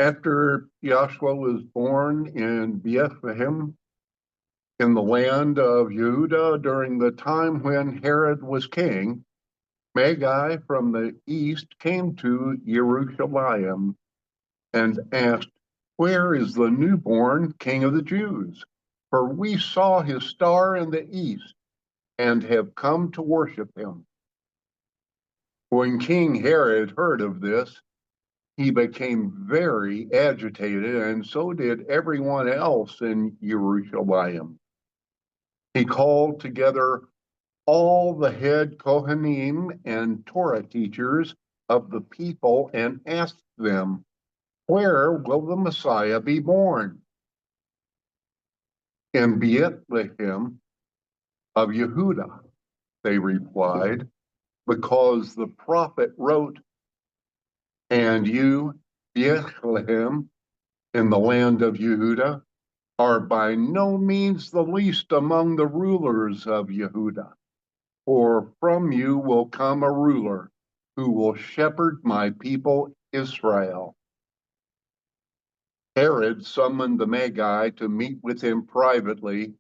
After Joshua was born in Bethlehem in the land of Judah during the time when Herod was king, Magi from the east came to Jerusalem and asked, "Where is the newborn King of the Jews? For we saw his star in the east and have come to worship him." When King Herod heard of this, he became very agitated, and so did everyone else in Jerusalem. He called together all the head Kohanim and Torah teachers of the people and asked them, "Where will the Messiah be born?" "In Bethlehem of Yehuda," they replied, because the prophet wrote, "And you, Bethlehem, in the land of Yehuda, are by no means the least among the rulers of Yehuda, for from you will come a ruler who will shepherd my people Israel." Herod summoned the Magi to meet with him privately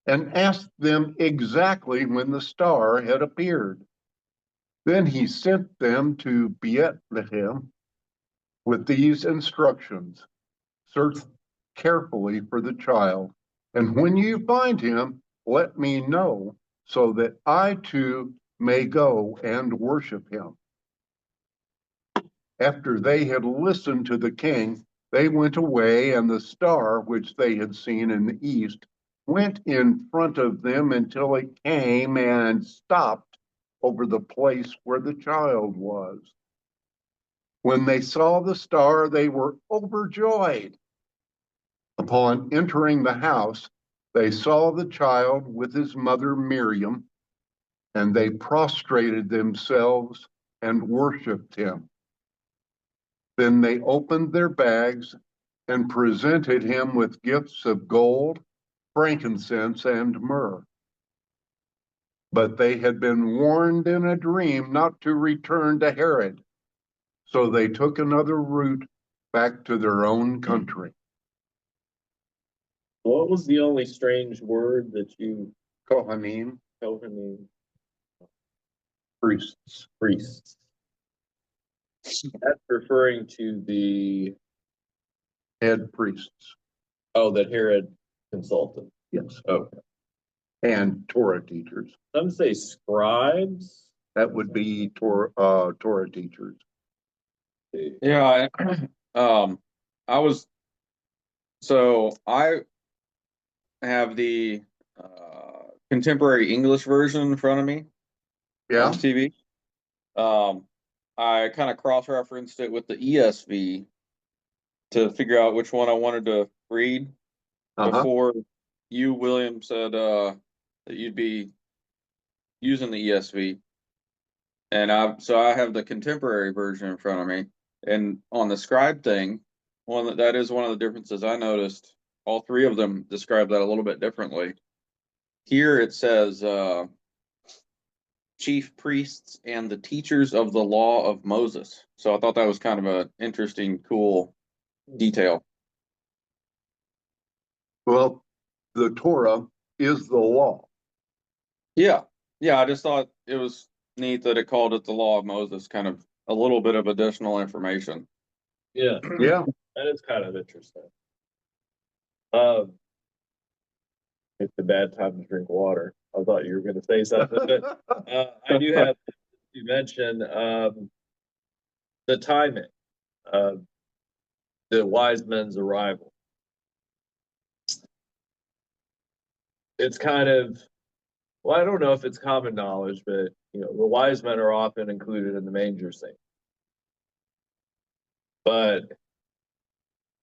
and asked them exactly when the star had appeared. Then he sent them to Bethlehem with these instructions: "Search carefully for the child, and when you find him, let me know, so that I too may go and worship him." After they had listened to the king, they went away, and the star which they had seen in the east went in front of them until it came and stopped over the place where the child was. When they saw the star, they were overjoyed. Upon entering the house, they saw the child with his mother Miriam, and they prostrated themselves and worshiped him. Then they opened their bags and presented him with gifts of gold, frankincense, and myrrh. But they had been warned in a dream not to return to Herod, so they took another route back to their own country. What was the only strange word that you Kohanim, Kohanim priests. priests? That's referring to the Head priests, that Herod consulted. yes, Okay. and Torah teachers. Some say scribes. That would be Torah teachers. Yeah, I was I have the contemporary English version in front of me Yeah, on TV. I kind of cross-referenced it with the ESV to figure out which one I wanted to read before you, William, said that you'd be using the ESV. And I have the contemporary version in front of me. And on the scribe thing, that is one of the differences I noticed. All three of them describe that a little bit differently. Here it says chief priests and the teachers of the law of Moses. So I thought that was kind of an interesting, cool detail. well, the Torah is the law. Yeah. I just thought it was neat that it called it the law of Moses, kind of a little bit of additional information. Yeah, Yeah, that is kind of interesting. It's a bad time to drink water. I thought you were going to say something, but I do have to mention the timing of the wise men's arrival. It's kind of, well, I don't know if it's common knowledge, but the wise men are often included in the manger scene. But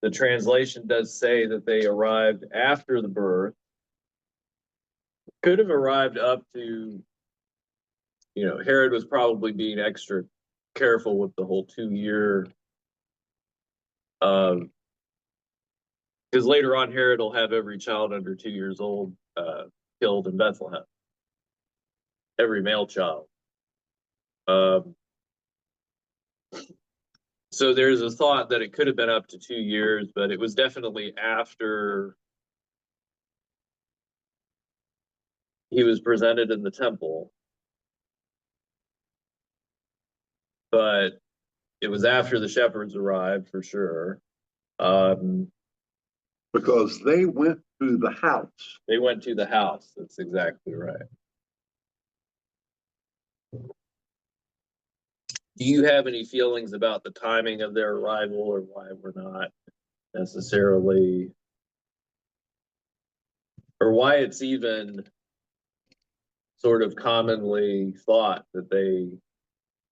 the translation does say that they arrived after the birth. Could have arrived up to, Herod was probably being extra careful with the whole 2 year. Because later on, Herod will have every child under 2 years old killed in Bethlehem. Every male child. So So there's a thought that it could have been up to 2 years, but it was definitely after he was presented in the temple. But it was after the shepherds arrived for sure. Because they went to the house. They went to the house. That's exactly right. Do you have any feelings about the timing of their arrival, or why we're not necessarily, or why it's even sort of commonly thought that they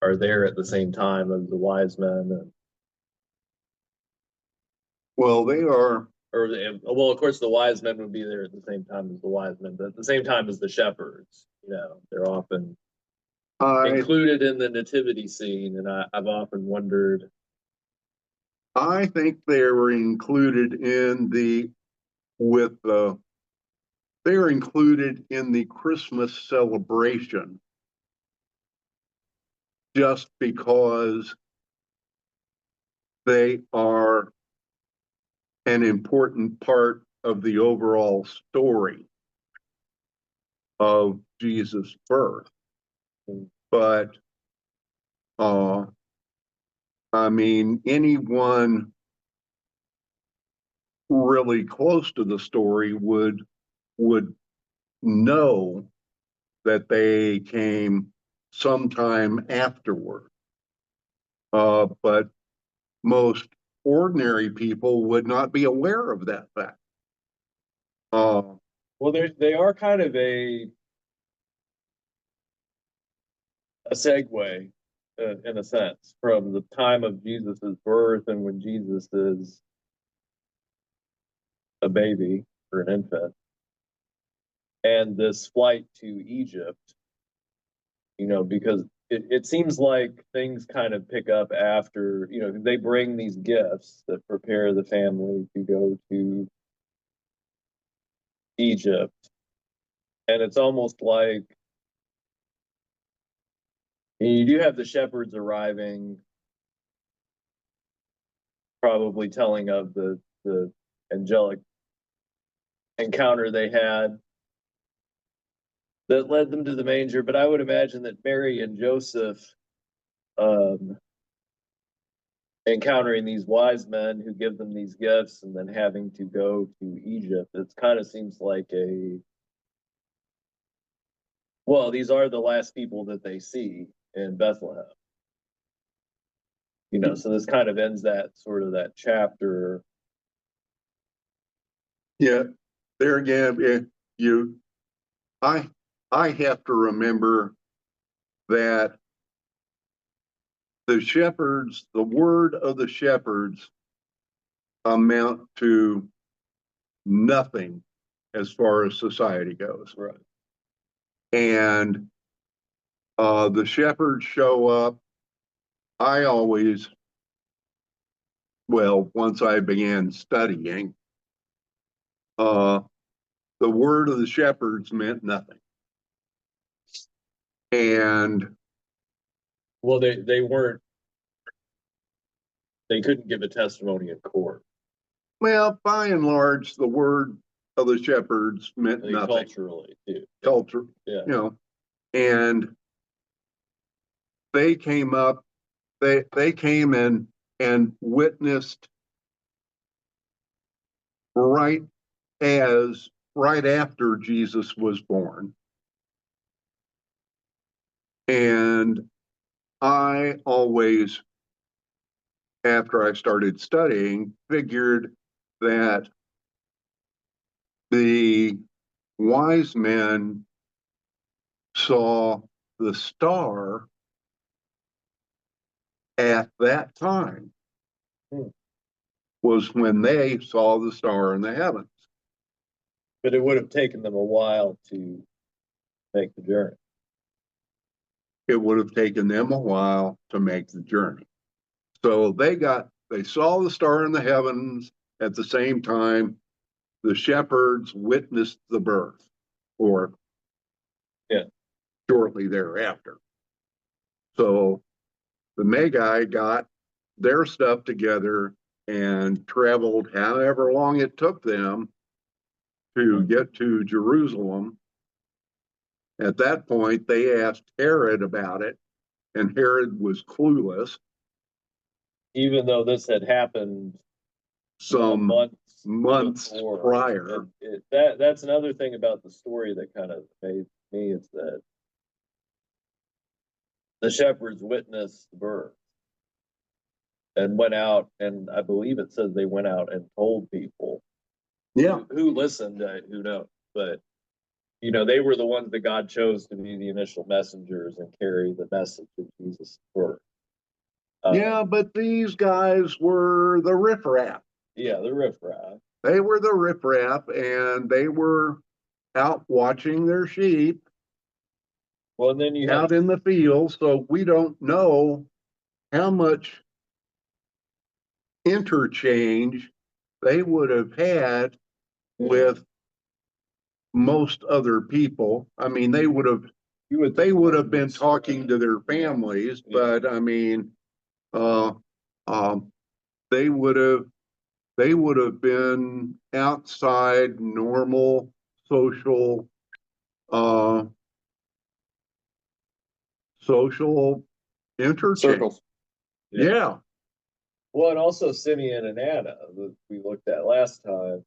are there at the same time as the wise men? And, Well, they are. Well, of course, the wise men would be there at the same time as the wise men, but at the same time as the shepherds. They're often included in the nativity scene, and I've often wondered. I think they were included in the Christmas celebration just because they are an important part of the overall story of Jesus' birth. But I mean, anyone really close to the story would know that they came sometime afterward. But most ordinary people would not be aware of that fact. Well, they are kind of a segue, in a sense, from the time of Jesus's birth and when Jesus is a baby or an infant, and this flight to Egypt. Because it seems like things kind of pick up after, they bring these gifts that prepare the family to go to Egypt. And it's almost like you do have the shepherds arriving, probably telling of the angelic encounter they had that led them to the manger. But I would imagine that Mary and Joseph encountering these wise men who give them these gifts and then having to go to Egypt, it kind of seems like these are the last people that they see in Bethlehem. So this kind of ends that chapter. Yeah, there again, I have to remember that the word of the shepherds amount to nothing as far as society goes. Right. And the shepherds show up. Once I began studying, the word of the shepherds meant nothing. And they couldn't give a testimony in court. Well, by and large, the word of the shepherds meant nothing. Culturally, too. Culture, yeah. And they came up, they came and witnessed right after Jesus was born. And I always, after I started studying, figured that the wise men saw the star at that time. Was when they saw the star in the heavens. But it would have taken them a while to make the journey. It would have taken them a while to make the journey. So they saw the star in the heavens at the same time the shepherds witnessed the birth, or shortly thereafter. So the Magi got their stuff together and traveled however long it took them to get to Jerusalem. At that point, they asked Herod about it, and Herod was clueless. Even though this had happened Some months before. prior. That's another thing about the story that kind of made me is that the shepherds witnessed the birth and went out, and I believe it says they went out and told people. Yeah. Who listened, who knows? But, you know, they were the ones that God chose to be the initial messengers and carry the message of Jesus' birth. Yeah, but these guys were the riffraff. Yeah, the riffraff. They were the riffraff, and they were out watching their sheep. Well, and then you out in the field, so we don't know how much interchange they would have had with most other people. I mean, they would have been talking to their families, but I mean, they would have been outside normal social social interchange. Circles. Yeah. Well, and also Simeon and Anna that we looked at last time.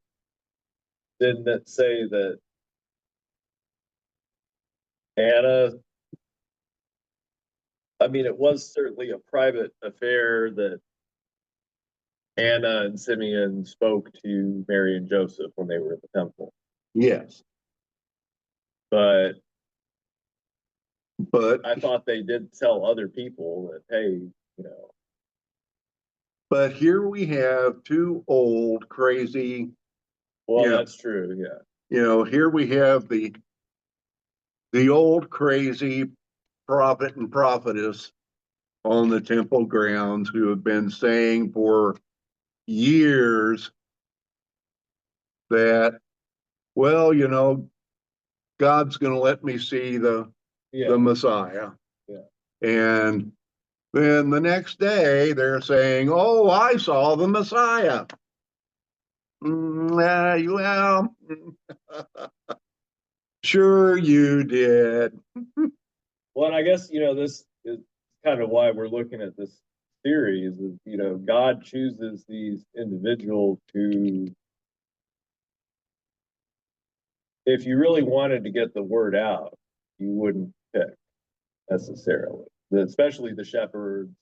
Didn't it say that Anna, I mean, it was certainly a private affair that Anna and Simeon spoke to Mary and Joseph when they were in the temple. Yes. But But I thought they did tell other people that, hey, you know. But here we have two old, crazy. Well, that's true, yeah. You know, here we have the old, crazy prophet and prophetess on the temple grounds who have been saying for years that, well, you know, God's going to let me see the Messiah. Yeah. And then the next day they're saying, oh, I saw the Messiah. Well, sure you did. Well, and I guess, you know, this is kind of why we're looking at this series is, you know, God chooses these individuals to, if you really wanted to get the word out, you wouldn't pick necessarily, especially the shepherds,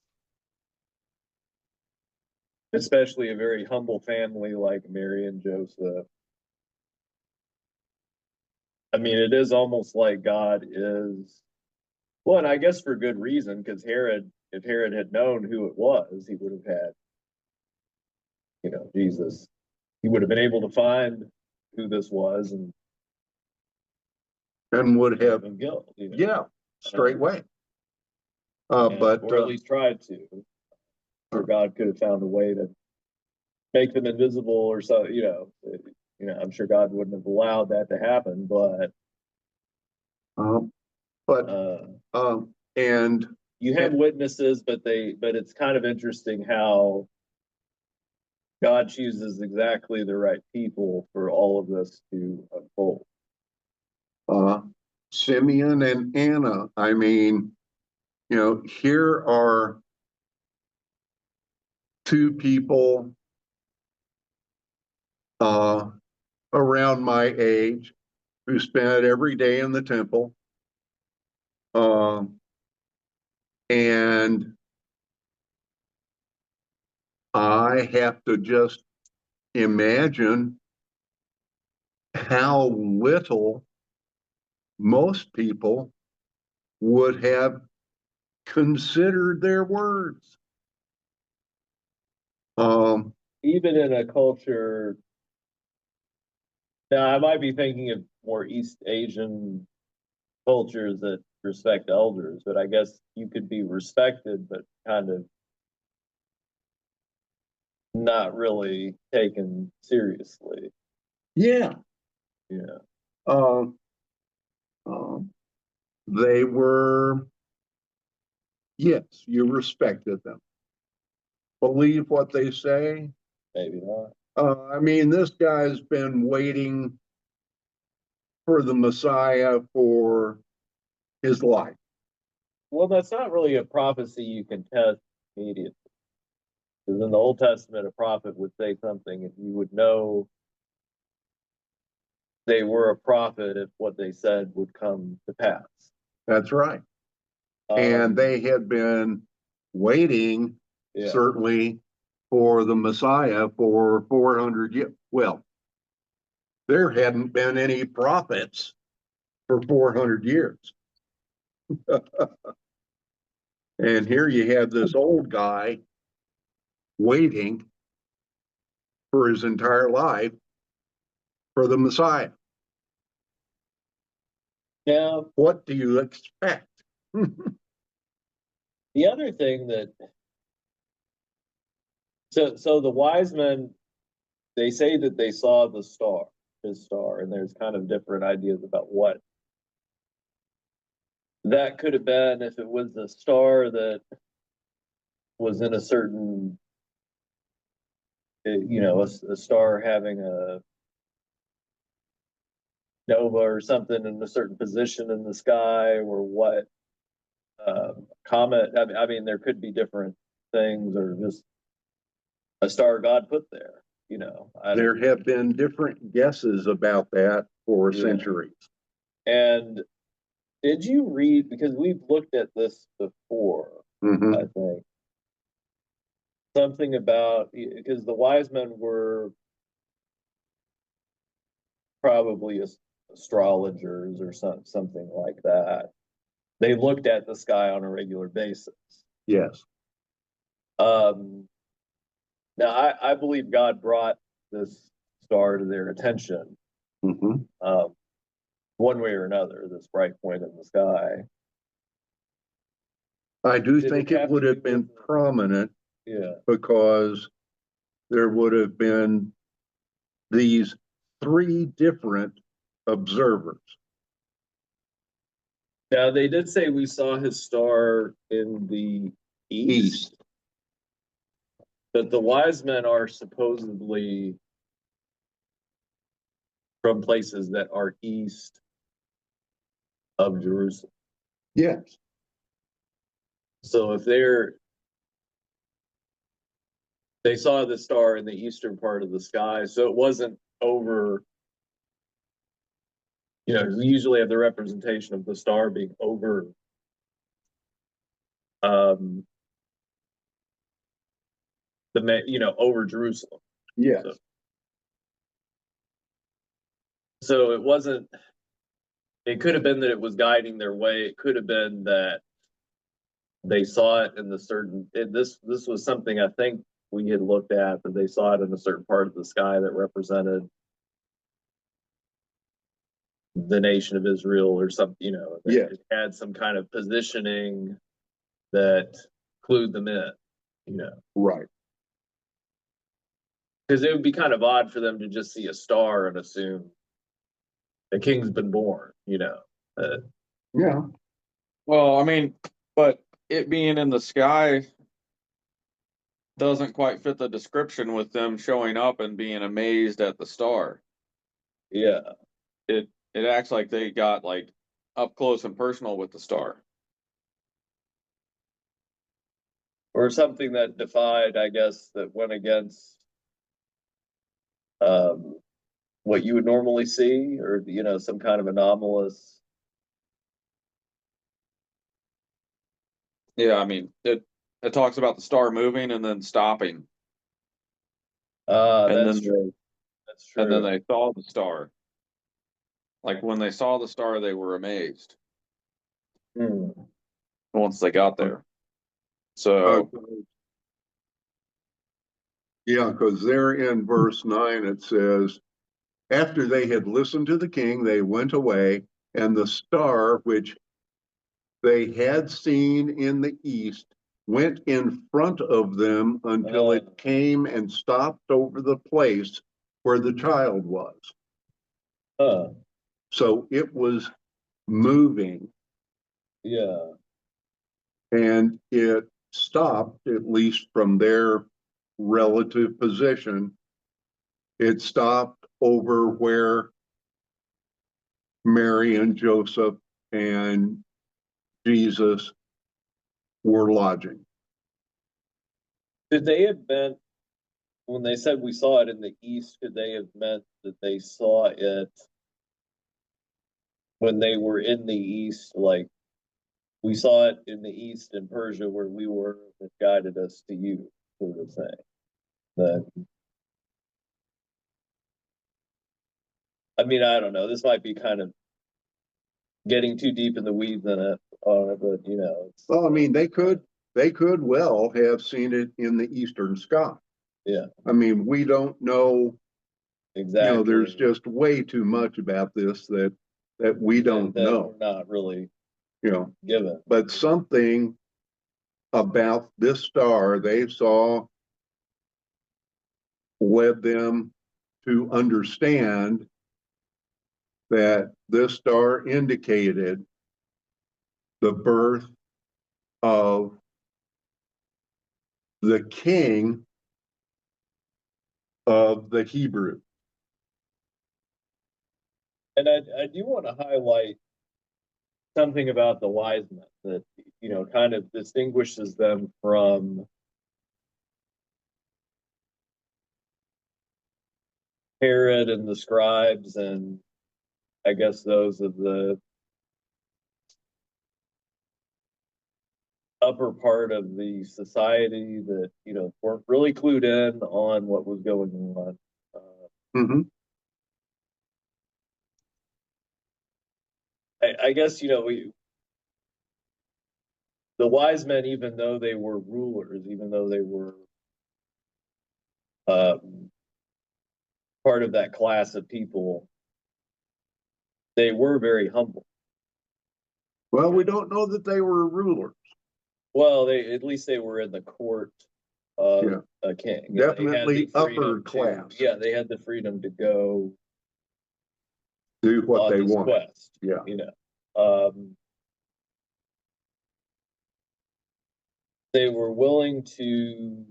especially a very humble family like Mary and Joseph. I mean, it is almost like God is, well, and I guess for good reason, because if Herod had known who it was, he would have had, you know, Jesus. He would have been able to find who this was and would have him guilt. You know? Yeah, straightway. But or at least tried to. Or God could have found a way to make them invisible or so, you know. I'm sure God wouldn't have allowed that to happen, but and you have witnesses, but it's kind of interesting how God chooses exactly the right people for all of this to unfold. Simeon and Anna, I mean, you know, here are two people around my age who spent every day in the temple. And I have to just imagine how little most people would have considered their words. Even in a culture, now I might be thinking of more East Asian cultures that respect elders, but I guess you could be respected, but kind of not really taken seriously. Yeah. They were, yes, you respected them. believe what they say. Maybe not. I mean, this guy's been waiting for the Messiah for his life. Well, that's not really a prophecy you can test immediately. Because in the Old Testament, a prophet would say something, and you would know they were a prophet if what they said would come to pass. That's right. And they had been waiting, certainly, for the Messiah for 400 years. Well, there hadn't been any prophets for 400 years. And here you have this old guy waiting for his entire life for the Messiah. Now, what do you expect? The other thing that so the wise men, they say that they saw the star, his star, and there's kind of different ideas about what that could have been, if it was a star that was in a certain, a star having a nova or something in a certain position in the sky, or what comet. I mean, there could be different things, or just a star God put there. There have been different guesses about that for centuries. And did you read, because we've looked at this before, I think, something about, because the wise men were probably astrologers or something like that. They looked at the sky on a regular basis. Yes. Now, I believe God brought this star to their attention, one way or another, this bright point in the sky. I do think it would have been prominent, because there would have been these 3 different observers. Now, they did say we saw his star in the east. But the wise men are supposedly from places that are east of Jerusalem. Yes. So if they saw the star in the eastern part of the sky, so it wasn't over, we usually have the representation of the star being over over Jerusalem. Yes. So it wasn't, it could have been that it was guiding their way. It could have been that they saw it in this was something I think we had looked at, that they saw it in a certain part of the sky that represented the nation of Israel or something, it had some kind of positioning that clued them in, Right. Because it would be kind of odd for them to just see a star and assume the king's been born, Yeah. Well, I mean, but it being in the sky doesn't quite fit the description with them showing up and being amazed at the star. Yeah. It acts like they got like up close and personal with the star. Or something that defied, I guess, that went against what you would normally see, or some kind of anomalous. Yeah, I mean, it talks about the star moving and then stopping. That's true. That's true. And then they saw the star. Like when they saw the star, they were amazed. Once they got there. So yeah, because there in verse 9 it says, after they had listened to the king, they went away, and the star which they had seen in the east went in front of them until it came and stopped over the place where the child was. So it was moving. Yeah. And it stopped, at least from their relative position. It stopped over where Mary and Joseph and Jesus were lodging. Could they have meant, when they said we saw it in the east, could they have meant that they saw it when they were in the east, like we saw it in the east in Persia where we were, that guided us to you, sort of thing? That, I mean, I don't know. This might be kind of getting too deep in the weeds on it, but you know. Well, I mean, they could well have seen it in the eastern sky. Yeah. I mean, we don't know. Exactly. You know, there's just way too much about this that we don't know. We're not really, you know, given. But something about this star they saw led them to understand that this star indicated the birth of the king of the Hebrew. And I do want to highlight something about the wise men that, you know, kind of distinguishes them from Herod and the scribes, and I guess those of the upper part of the society that, you know, weren't really clued in on what was going on. Mm-hmm. I guess, you know, the wise men, even though they were rulers, even though they were part of that class of people, they were very humble. Well, we don't know that they were rulers. Well, at least they were in the court of a king. Definitely upper class. They had the freedom to go do what they want. Quest, yeah. You know, they were willing to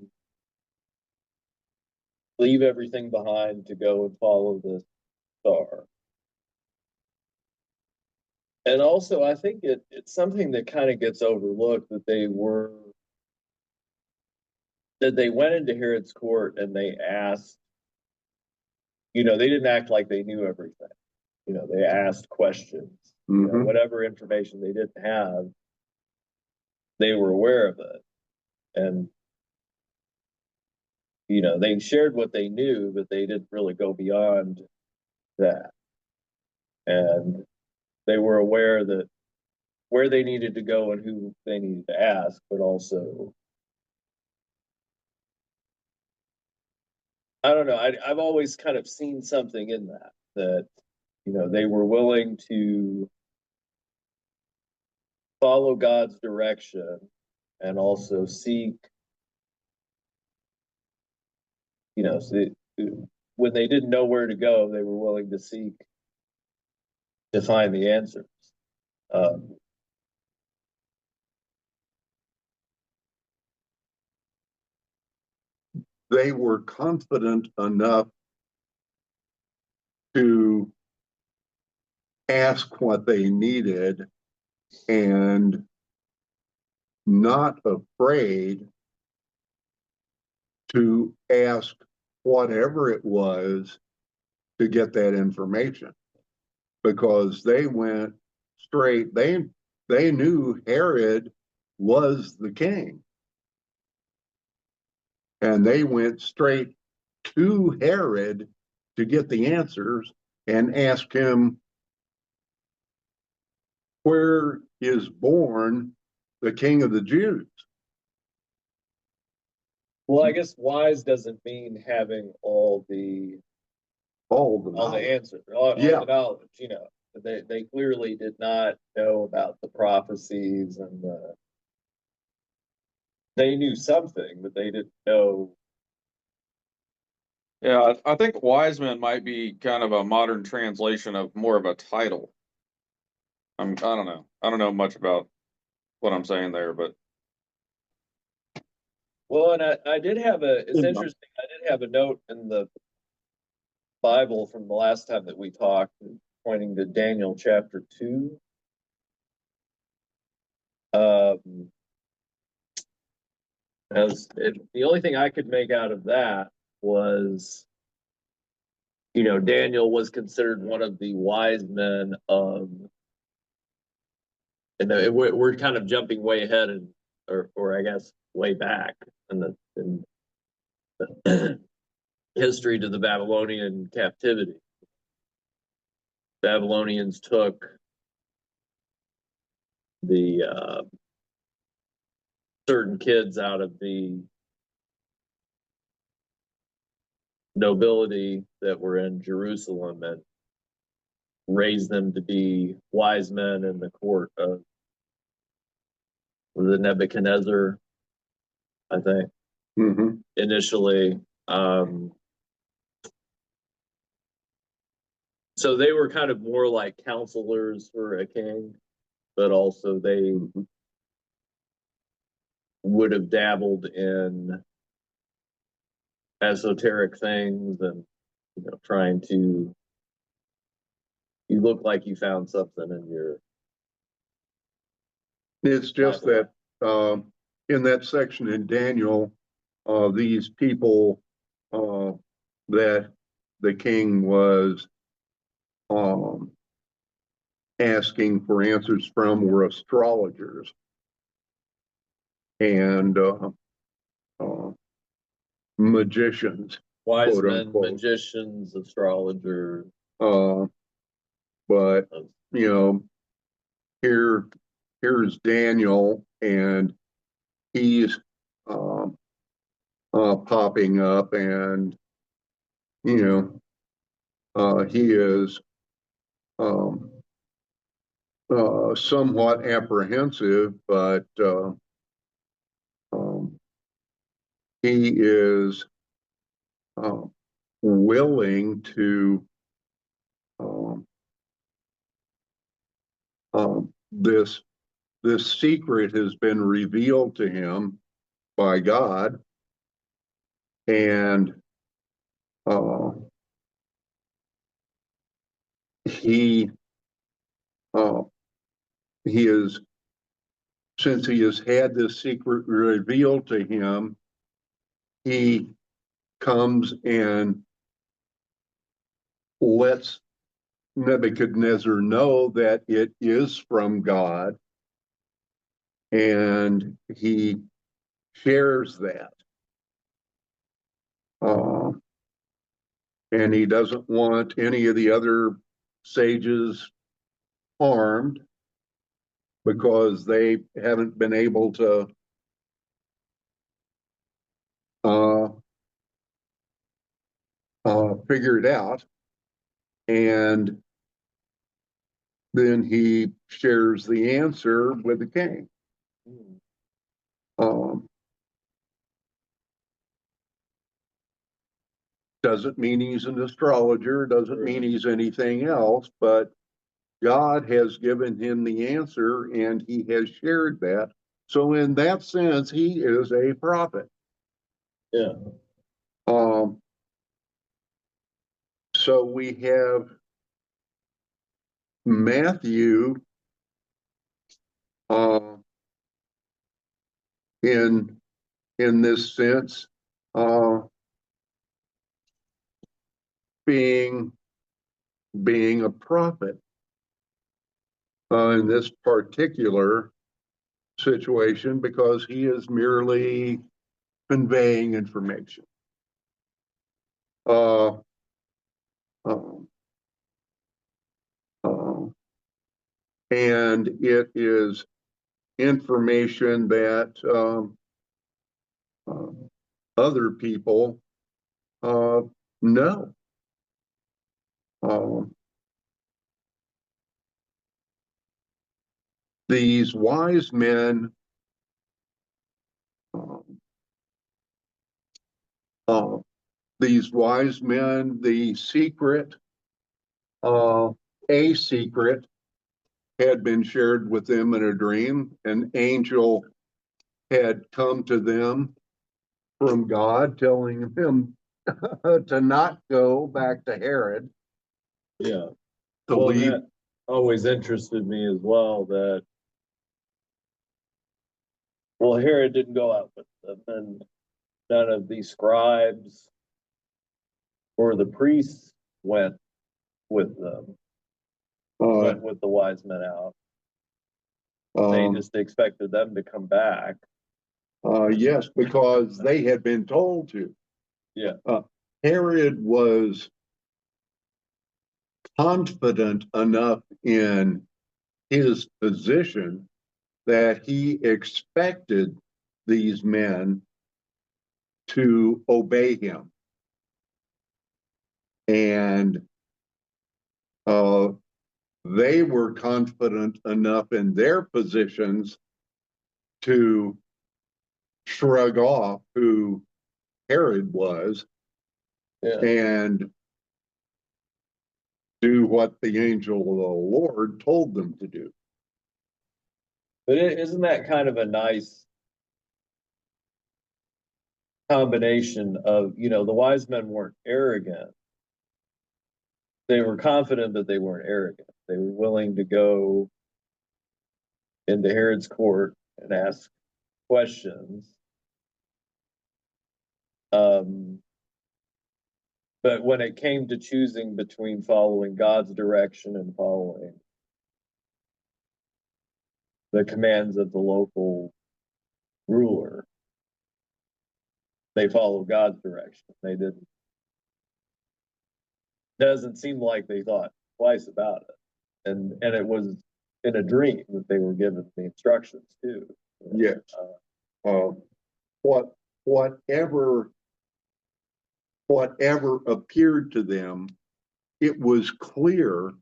leave everything behind to go and follow this star. And also, I think it's something that kind of gets overlooked that they went into Herod's court and they asked, you know, they didn't act like they knew everything. You know, they asked questions. Mm-hmm. You know, whatever information they didn't have, they were aware of it. And, you know, they shared what they knew, but they didn't really go beyond that. And they were aware that where they needed to go and who they needed to ask, but also, I don't know, I've always kind of seen something in that, you know, they were willing to follow God's direction and also seek, you know, when they didn't know where to go, they were willing to seek to find the answers. They were confident enough to ask what they needed and not afraid to ask whatever it was to get that information, because they went straight. They knew Herod was the king, and they went straight to Herod to get the answers and ask him, where is born the king of the Jews? Well, I guess wise doesn't mean having all the answers, all the knowledge, you know. They clearly did not know about the prophecies, and they knew something, but they didn't know. Yeah, I think wise men might be kind of a modern translation of more of a title. I don't know. I don't know much about what I'm saying there, but Well, and I did have it's Yeah. interesting, I did have a note in the Bible from the last time that we talked, pointing to Daniel chapter 2. The only thing I could make out of that was, Daniel was considered one of the wise men of, and we're kind of jumping way ahead or I guess way back in the history to the Babylonian captivity. Babylonians took the certain kids out of the nobility that were in Jerusalem and raised them to be wise men in the court of the Nebuchadnezzar, I think, initially. So they were kind of more like counselors for a king, but also they would have dabbled in esoteric things and trying to, you look like you found something in your It's just Bible. that in that section in Daniel, these people that the king was asking for answers from were astrologers and magicians, Wise quote men, unquote. magicians, astrologers. But here's Daniel, and he's popping up, and he is somewhat apprehensive, but he is willing to this secret has been revealed to him by God, and he is, since he has had this secret revealed to him, he comes and lets Nebuchadnezzar know that it is from God, and he shares that. And he doesn't want any of the other sages harmed because they haven't been able to figure it out. And then he shares the answer with the king. Doesn't mean he's an astrologer, doesn't mean he's anything else, but God has given him the answer and he has shared that. So in that sense, he is a prophet. Yeah. So we have Matthew in this sense being a prophet in this particular situation because he is merely conveying information. And it is information that other people know. These wise men the secret, a secret had been shared with them in a dream. An angel had come to them from God telling him to not go back to Herod, Yeah. to Well, leave. that always interested me as well, that, well, Herod didn't go out with them, and none of the scribes or the priests went with them, went with the wise men out. They just expected them to come back. Yes, because they had been told to. Yeah. Herod was confident enough in his position that he expected these men to obey him. And they were confident enough in their positions to shrug off who Herod was, Yeah. and do what the angel of the Lord told them to do. But isn't that kind of a nice combination of, the wise men weren't arrogant. They were confident, but they weren't arrogant. They were willing to go into Herod's court and ask questions. But when it came to choosing between following God's direction and following the commands of the local ruler, they followed God's direction. They didn't. Doesn't seem like they thought twice about it, and it was in a dream that they were given the instructions too. Yes. Whatever appeared to them, it was clear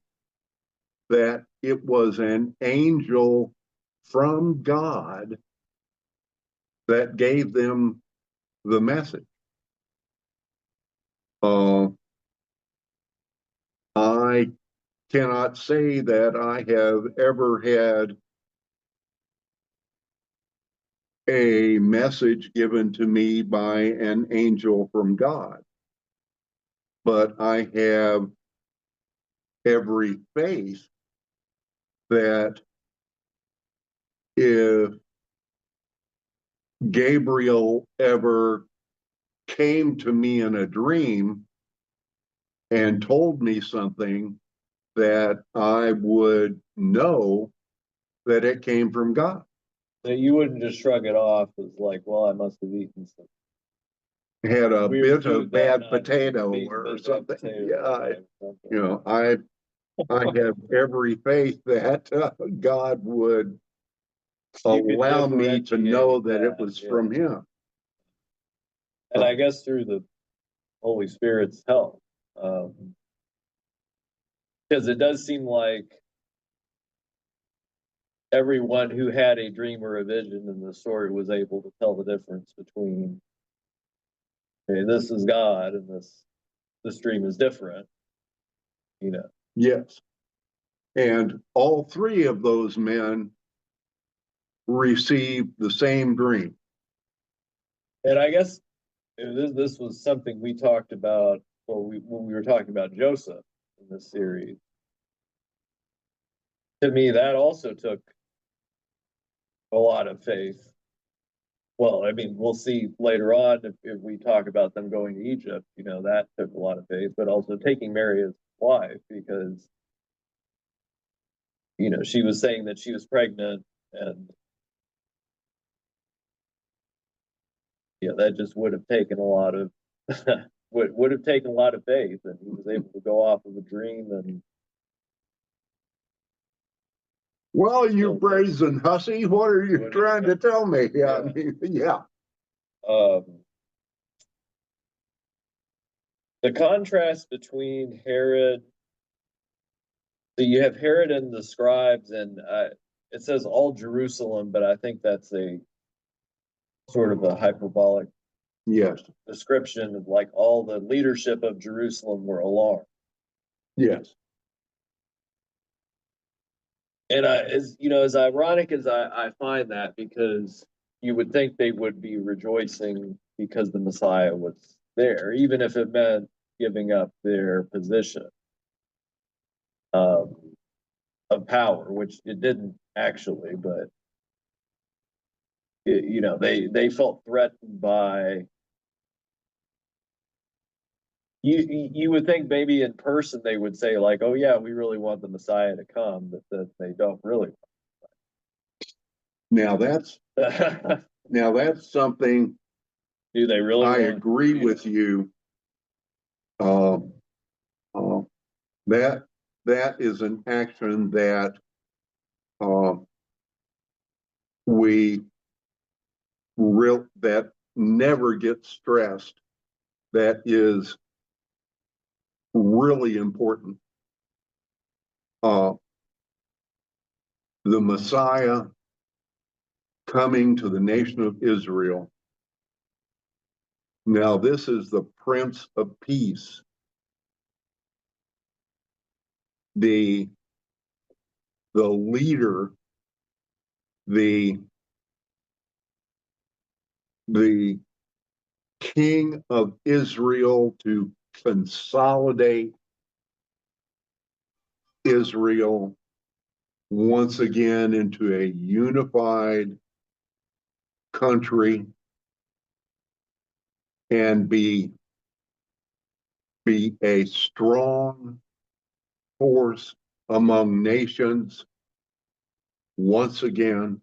that it was an angel from God that gave them the message. I cannot say that I have ever had a message given to me by an angel from God, but I have every faith that if Gabriel ever came to me in a dream and told me something, that I would know that it came from God. That you wouldn't just shrug it off as like, well, I must have eaten some. Had a bit of bad potato or something. Yeah, I have every faith that God would allow me to know that it was from him. And I guess through the Holy Spirit's help. Because it does seem like everyone who had a dream or a vision in the story was able to tell the difference between, okay, this is God and this dream is different. Yes. And all three of those men received the same dream. And I guess this was something we talked about when we were talking about Joseph in this series. To me, that also took a lot of faith. Well, I mean, we'll see later on if we talk about them going to Egypt, that took a lot of faith, but also taking Mary as wife, because, she was saying that she was pregnant, and that just would have taken a lot of would have taken a lot of faith, and he was able to go off of a dream. And well, you brazen hussy, what are you trying to tell me? Yeah, I mean, yeah. The contrast between Herod, so you have Herod and the scribes, and it says all Jerusalem, but I think that's a sort of a hyperbolic description of like all the leadership of Jerusalem were alarmed. Yes. And as ironic as I find that, because you would think they would be rejoicing because the Messiah was there, even if it meant giving up their position of power, which it didn't actually, but they felt threatened by. You would think maybe in person they would say like, oh yeah, we really want the Messiah to come, but that they don't really. Now that's something. Do they really? I agree with you. That is an action that that never gets stressed. That is really important. The Messiah coming to the nation of Israel. Now, this is the Prince of Peace. The leader, the King of Israel, to consolidate Israel once again into a unified country and be a strong force among nations once again.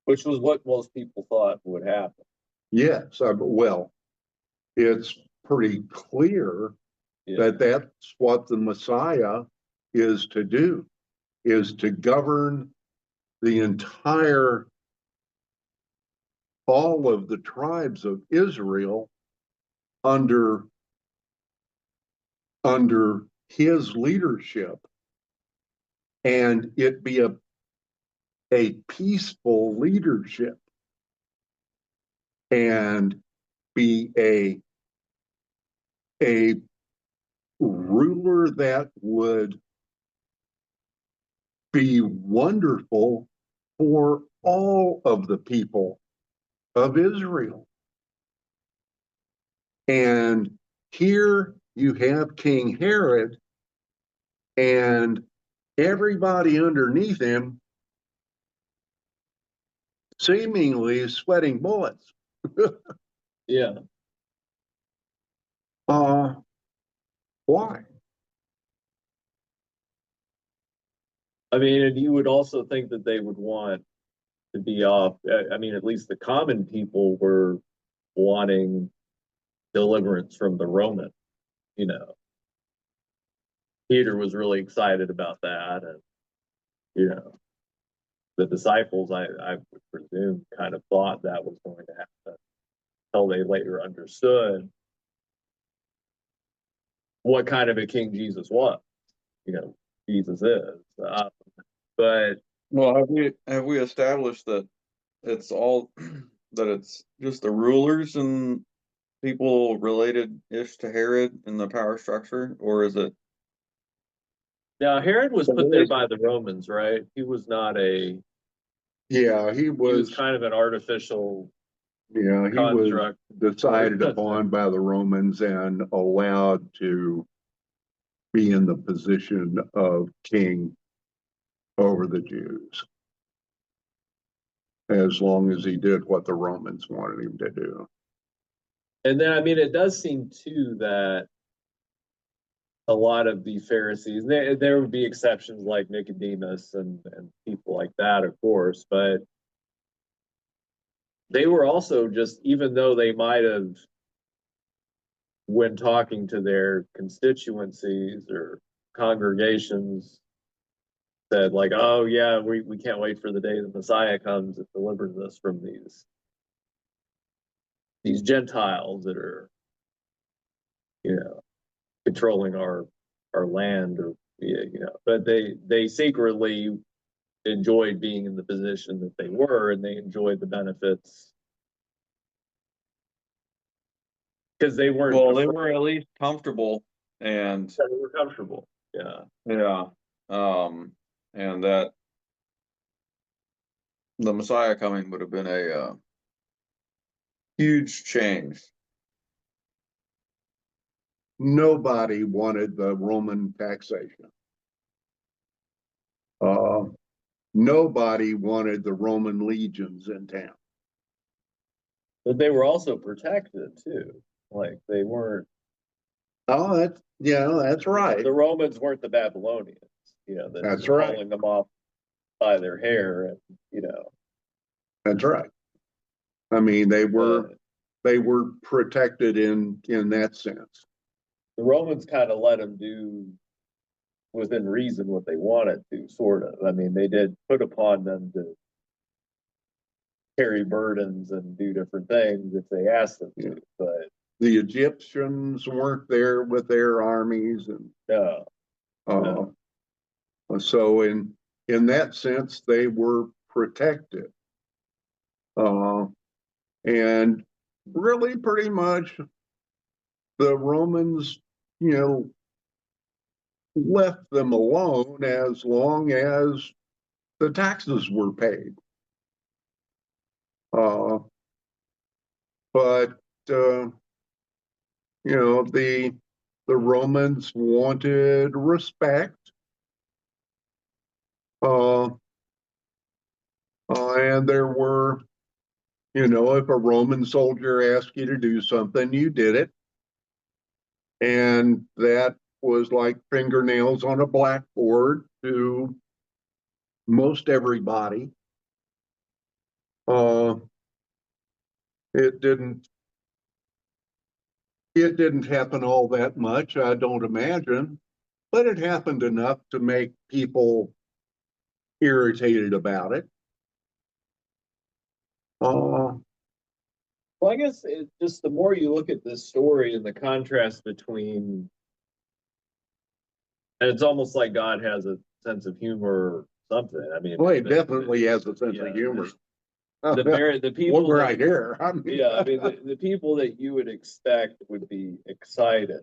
Which was what most people thought would happen. Yes, well, it's pretty clear that that's what the Messiah is to do, is to govern the entire, all of the tribes of Israel under his leadership, and it be a peaceful leadership, and be a ruler that would be wonderful for all of the people of Israel. And here you have King Herod and everybody underneath him seemingly sweating bullets. Yeah. Why? I mean, and you would also think that they would want to be off. I mean, at least the common people were wanting deliverance from the Roman. Peter was really excited about that, and the disciples, I would presume, kind of thought that was going to happen until they later understood what kind of a king Jesus was. Jesus is. But well, have we established that it's all that it's just the rulers and people related-ish to Herod in the power structure, or is it? now Herod was put there by the Romans, right? He was not a. Yeah, he He was was kind of an artificial. Yeah, he was construct. decided upon by the Romans and allowed to be in the position of king over the Jews, as long as he did what the Romans wanted him to do. And then, I mean, it does seem too that a lot of the Pharisees, there would be exceptions like Nicodemus and people like that, of course, but they were also just, even though they might have, when talking to their constituencies or congregations, said like, oh yeah, we can't wait for the day the Messiah comes and delivers us from these Gentiles that are, controlling our land, or but they secretly enjoyed being in the position that they were, and they enjoyed the benefits because they weren't. Well, they were at least comfortable, and they were comfortable. Yeah. and that the Messiah coming would have been a huge change. Nobody wanted the Roman taxation. Nobody wanted the Roman legions in town. But they were also protected too. Like they weren't. Oh, that's right. The Romans weren't the Babylonians. That's were right. pulling them off by their hair, and. That's right. I mean, they were protected in that sense. The Romans kind of let them do within reason what they wanted to, sort of. I mean, they did put upon them to carry burdens and do different things if they asked them to, but the Egyptians weren't there with their armies, and no. So in that sense, they were protected, and really pretty much the Romans, left them alone as long as the taxes were paid. But the Romans wanted respect, and there were, if a Roman soldier asked you to do something, you did it, and that was like fingernails on a blackboard to most everybody. It didn't happen all that much, I don't imagine, but it happened enough to make people irritated about it. Well, I guess just the more you look at this story and the contrast between, and it's almost like God has a sense of humor or something. I mean, well, he definitely has a sense of humor. The people right here. I mean, the people that you would expect would be excited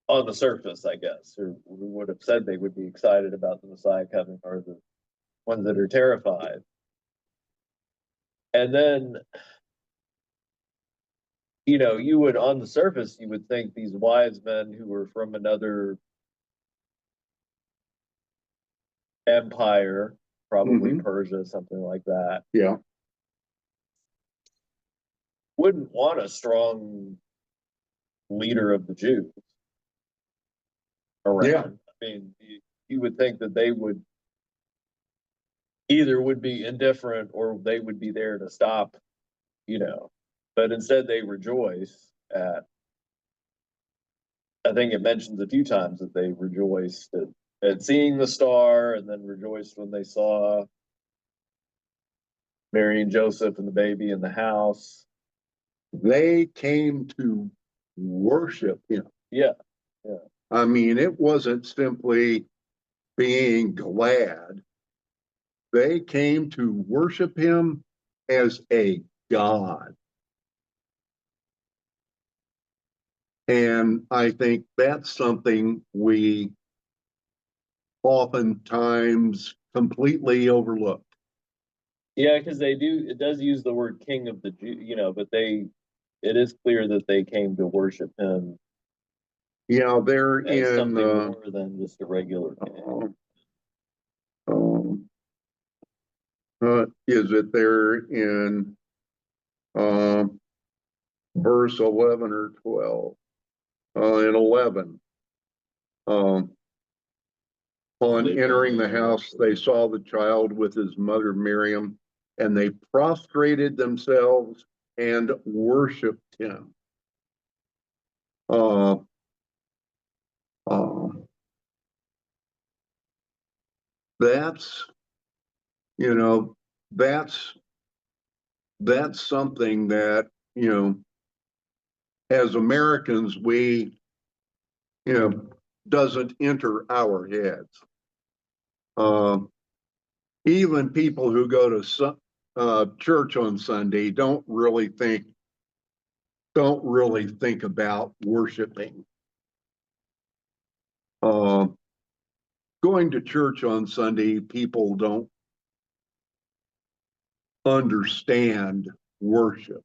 on the surface, I guess, or we would have said they would be excited about the Messiah coming, are the ones that are terrified. And then, you would, on the surface, you would think these wise men who were from another empire, probably Persia, something like that, wouldn't want a strong leader of the Jews around. I mean, you would think that they would either would be indifferent or they would be there to stop, but instead they rejoice at, I think it mentions a few times that they rejoiced at seeing the star, and then rejoiced when they saw Mary and Joseph and the baby in the house. They came to worship him. Yeah. I mean, it wasn't simply being glad. They came to worship him as a God. And I think that's something we oftentimes completely overlook. Yeah, because it does use the word king of the Jew, but it is clear that they came to worship him. They're as in something more than just a regular king. Is it there in verse 11 or 12? In 11. On entering the house, they saw the child with his mother Miriam, and they prostrated themselves and worshiped him. That's, that's something that, as Americans, we, doesn't enter our heads. Even people who go to church on Sunday don't really think about worshiping. Going to church on Sunday, people don't understand worship.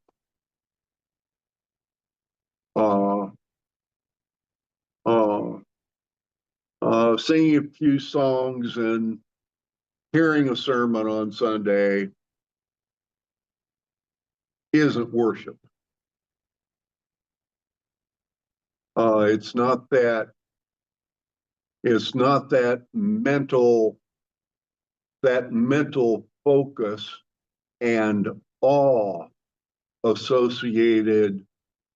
Singing a few songs and hearing a sermon on Sunday isn't worship. It's not that mental focus and awe associated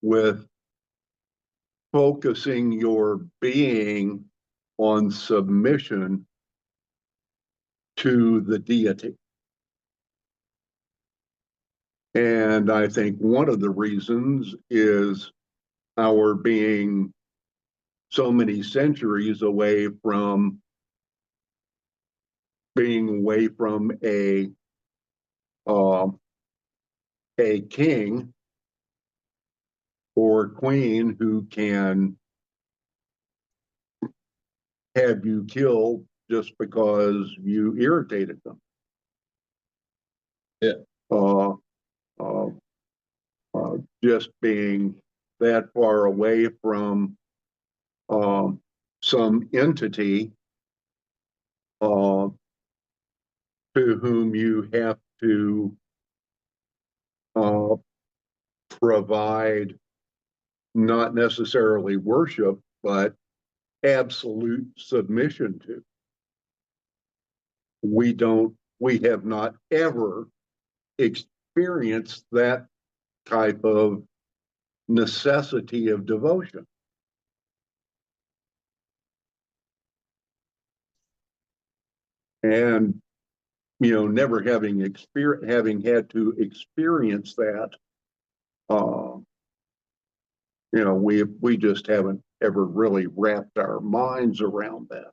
with focusing your being on submission to the deity. And I think one of the reasons is our being so many centuries away from a king or queen who can have you killed just because you irritated them. Yeah. Just being that far away from some entity to whom you have to provide not necessarily worship, but absolute submission to. We have not ever experienced that type of necessity of devotion. And, never having had to experience that, we just haven't ever really wrapped our minds around that.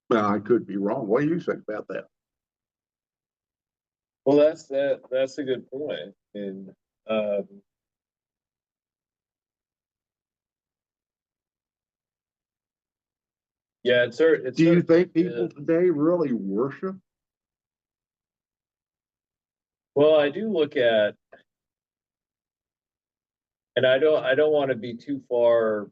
Now, I could be wrong. What do you think about that? Well, that's a good point. And yeah, do you think people today really worship? Well, I do look at, and I don't want to be too far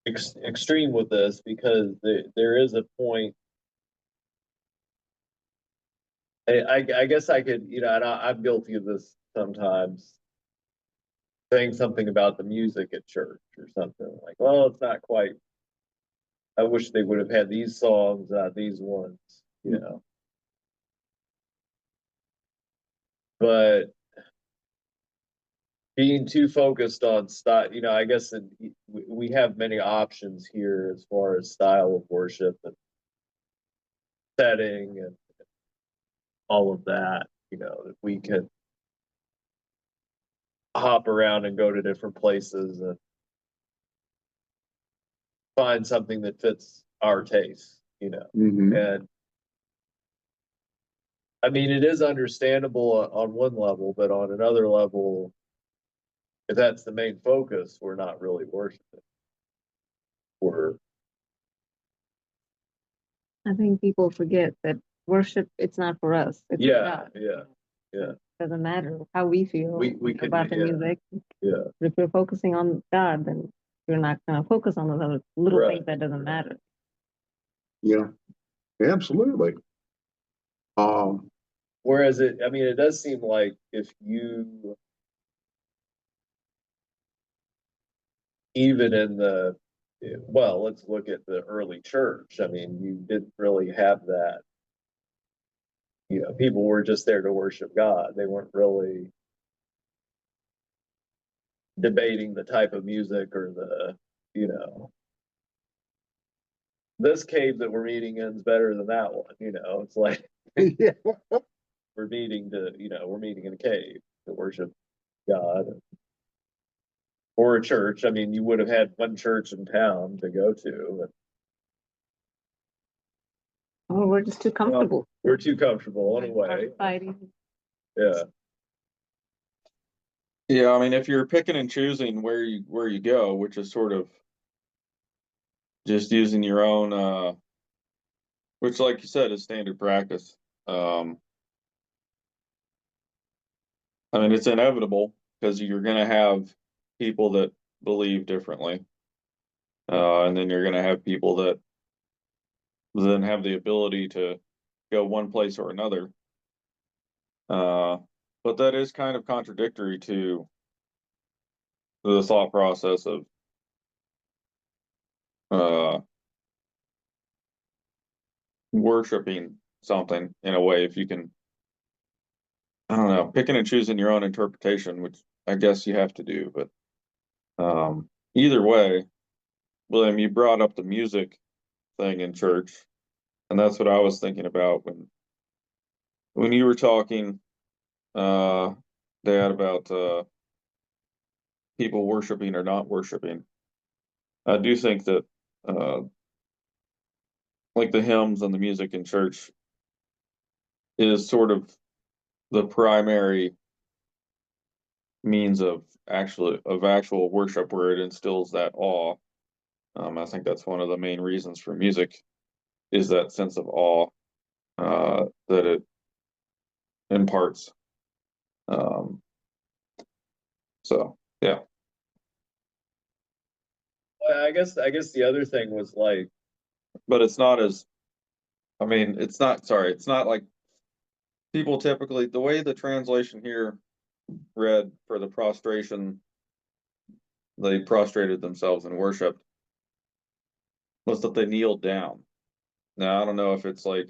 extreme with this, because there is a point. I guess I could, and I'm guilty of this sometimes, saying something about the music at church or something like, well, it's not quite. I wish they would have had these songs, not these ones, But being too focused on style, I guess we have many options here as far as style of worship and setting and all of that, that we can hop around and go to different places and find something that fits our taste, Mm-hmm. And I mean, it is understandable on one level, but on another level, if that's the main focus, we're not really worshiping. I think people forget that worship, it's not for us. It's for God. Yeah. Doesn't matter how we feel We can, about the music. Yeah. If you're focusing on God, then you're not going to focus on those other little things that doesn't matter. Yeah, absolutely. Whereas it does seem like if you, even in let's look at the early church. I mean, you didn't really have that. People were just there to worship God. They weren't really debating the type of music or this cave that we're meeting in is better than that one. It's like yeah. we're meeting in a cave to worship God. Or a church. I mean, you would have had one church in town to go to. Oh, we're just too comfortable. We're too comfortable in a way. Yeah. Yeah, I mean, if you're picking and choosing where you go, which is sort of just using your own which, like you said, is standard practice. I mean, it's inevitable because you're going to have people that believe differently. And then you're going to have people that then have the ability to go one place or another. But that is kind of contradictory to the thought process of worshiping something in a way. If you can, I don't know, picking and choosing your own interpretation, which I guess you have to do. But either way, William, you brought up the music thing in church, and that's what I was thinking about when you were talking, Dad, about people worshiping or not worshiping. I do think that like the hymns and the music in church is sort of the primary means of actual worship, where it instills that awe. I think that's one of the main reasons for music, is that sense of awe that it imparts. So yeah. I guess the other thing was like, But it's not as, I mean, it's not like people typically, the way the translation here read for the prostration, they prostrated themselves and worshiped, was that they kneeled down. Now, I don't know if it's like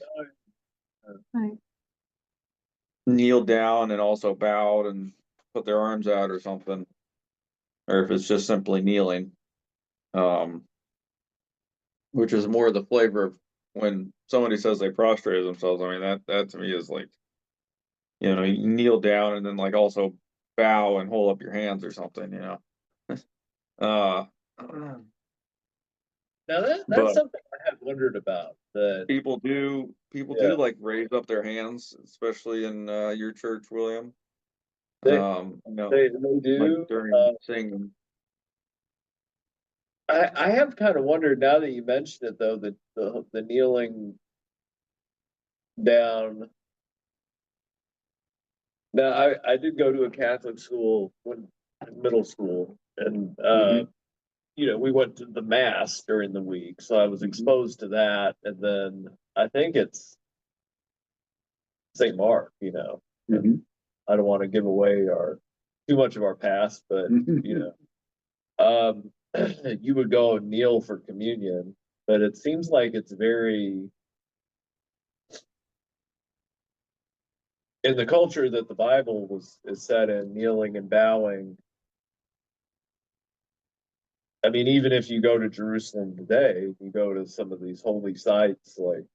Right. kneeled down and also bowed and put their arms out or something, or if it's just simply kneeling, which is more the flavor of when somebody says they prostrated themselves. I mean, that to me is like, you kneel down and then like also bow and hold up your hands or something, uh now that's but something I have wondered about. That people do Yeah. like raise up their hands, especially in your church, William. they they Like do. during singing. I have kind of wondered, now that you mentioned it, though, that the kneeling down. Now, I did go to a Catholic school when in middle school, and we went to the mass during the week, so I was exposed to that. And then I think it's St. Mark. And I don't want to give away too much of our past, but you would go and kneel for communion, but it seems like it's very, in the culture that the Bible is set in, kneeling and bowing. I mean, even if you go to Jerusalem today, you go to some of these holy sites, like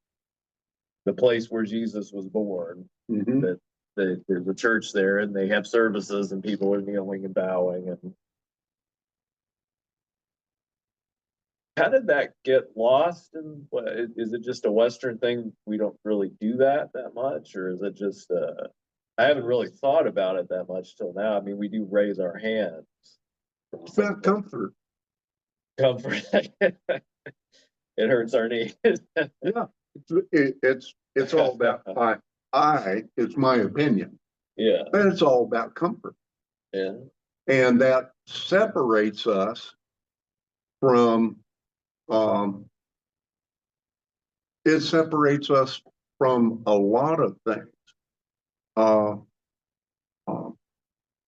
the place where Jesus was born, that there's a church there, and they have services, and people are kneeling and bowing. And how did that get lost? And is it just a Western thing? We don't really do that much, or is it just? I haven't really thought about it that much till now. I mean, we do raise our hands. It's about comfort. Comfort. It hurts our knees. Yeah, it's all about it's my opinion. Yeah. But it's all about comfort. Yeah. And that separates us from it separates us from a lot of things.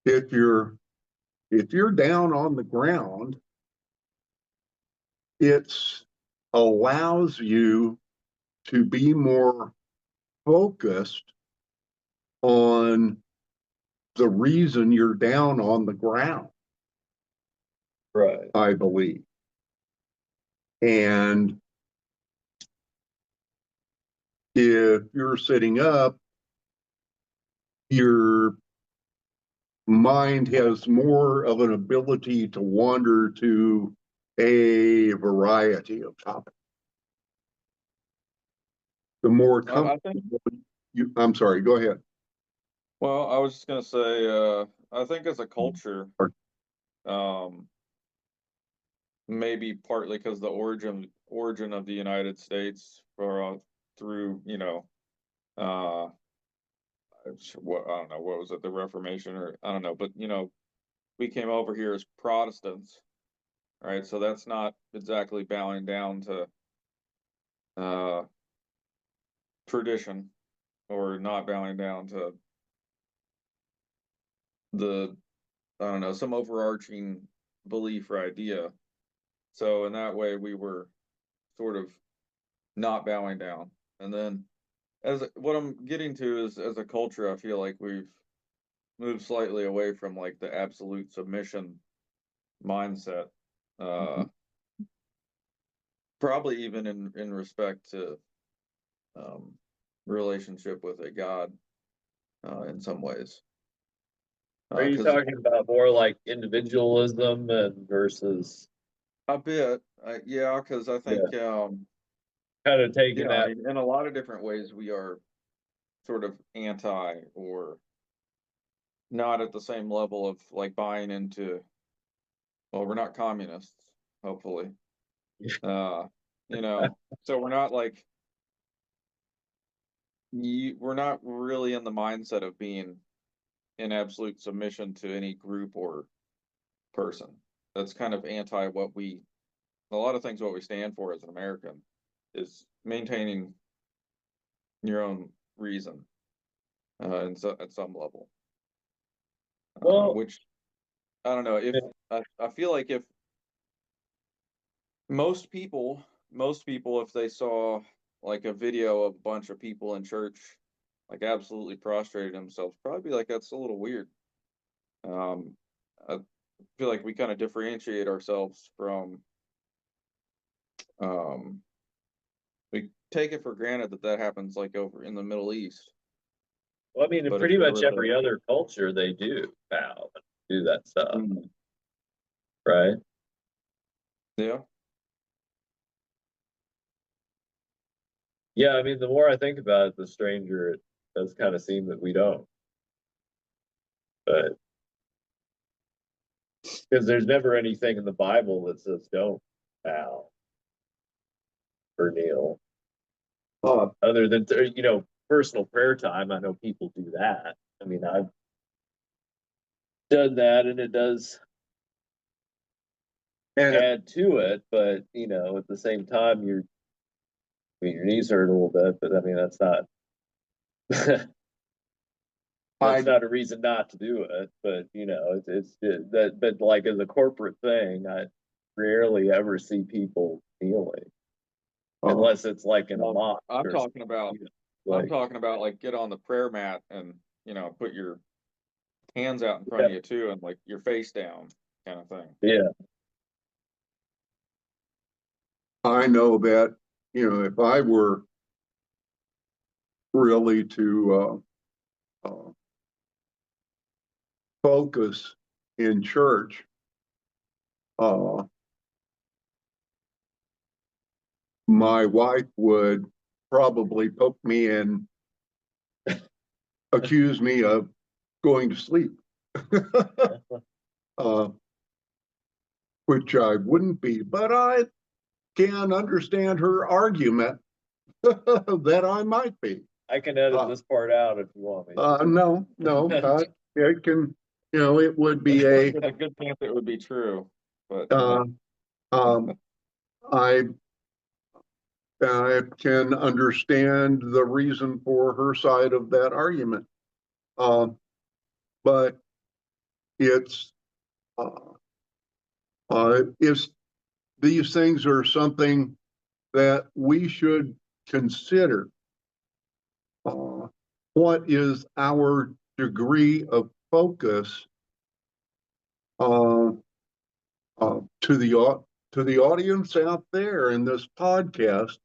If you're down on the ground, it allows you to be more focused on the reason you're down on the ground. Right. I believe. And if you're sitting up, your mind has more of an ability to wander to a variety of topics. The more comfortable I'm sorry, go ahead. Well, I was just gonna say, I think as a culture, maybe partly because the origin of the United States for through, what, I don't know, what was it, the Reformation, or I don't know, but we came over here as Protestants, right? So that's not exactly bowing down to tradition, or not bowing down to the, I don't know, some overarching belief or idea. So in that way, we were sort of not bowing down. And then, as what I'm getting to is, as a culture, I feel like we've moved slightly away from like the absolute submission mindset. Probably even in respect to relationship with a God, in some ways. Are you 'Cause talking about more like individualism and versus a bit, yeah, because I think, kind of taking yeah, I that? mean, in a lot of different ways, we are sort of anti, or not at the same level of like buying into, well, we're not communists, hopefully. So we're not like, we're not really in the mindset of being in absolute submission to any group or person. That's kind of anti what a lot of things what we stand for as an American is maintaining your own reason, and so at some level. Well, Which, I don't know, if I feel like if most people, if they saw like a video of a bunch of people in church like absolutely prostrated themselves, probably be like, that's a little weird. I feel like we kind of differentiate ourselves from, we take it for granted that happens like over in the Middle East. well, I mean, in But if pretty you much were every other culture, they do bow and do that stuff, Mm. right? Yeah. Yeah, I mean, the more I think about it, the stranger it does kind of seem that we don't. But because there's never anything in the Bible that says don't bow or kneel, other than personal prayer time. I know people do that. I mean, I've done that, and it does And add to it. But at the same time, your knees hurt a little bit. But I mean, that's not I, that's not a reason not to do it. But that. But like as a corporate thing, I rarely ever see people kneeling unless it's like in a Well, mosque. I'm Or talking about, like, like get on the prayer mat and, put your hands out in front yeah, of you too, and like your face down kind of thing. yeah, I know that, if I were really to focus in church, my wife would probably poke me and accuse me of going to sleep, which I wouldn't be, but I can understand her argument that I might be. I can edit this part out if you want me. No, it can, it would be There's a good chance it would be true, but I can understand the reason for her side of that argument. But it's, if these things are something that we should consider, what is our degree of focus to the audience out there in this podcast?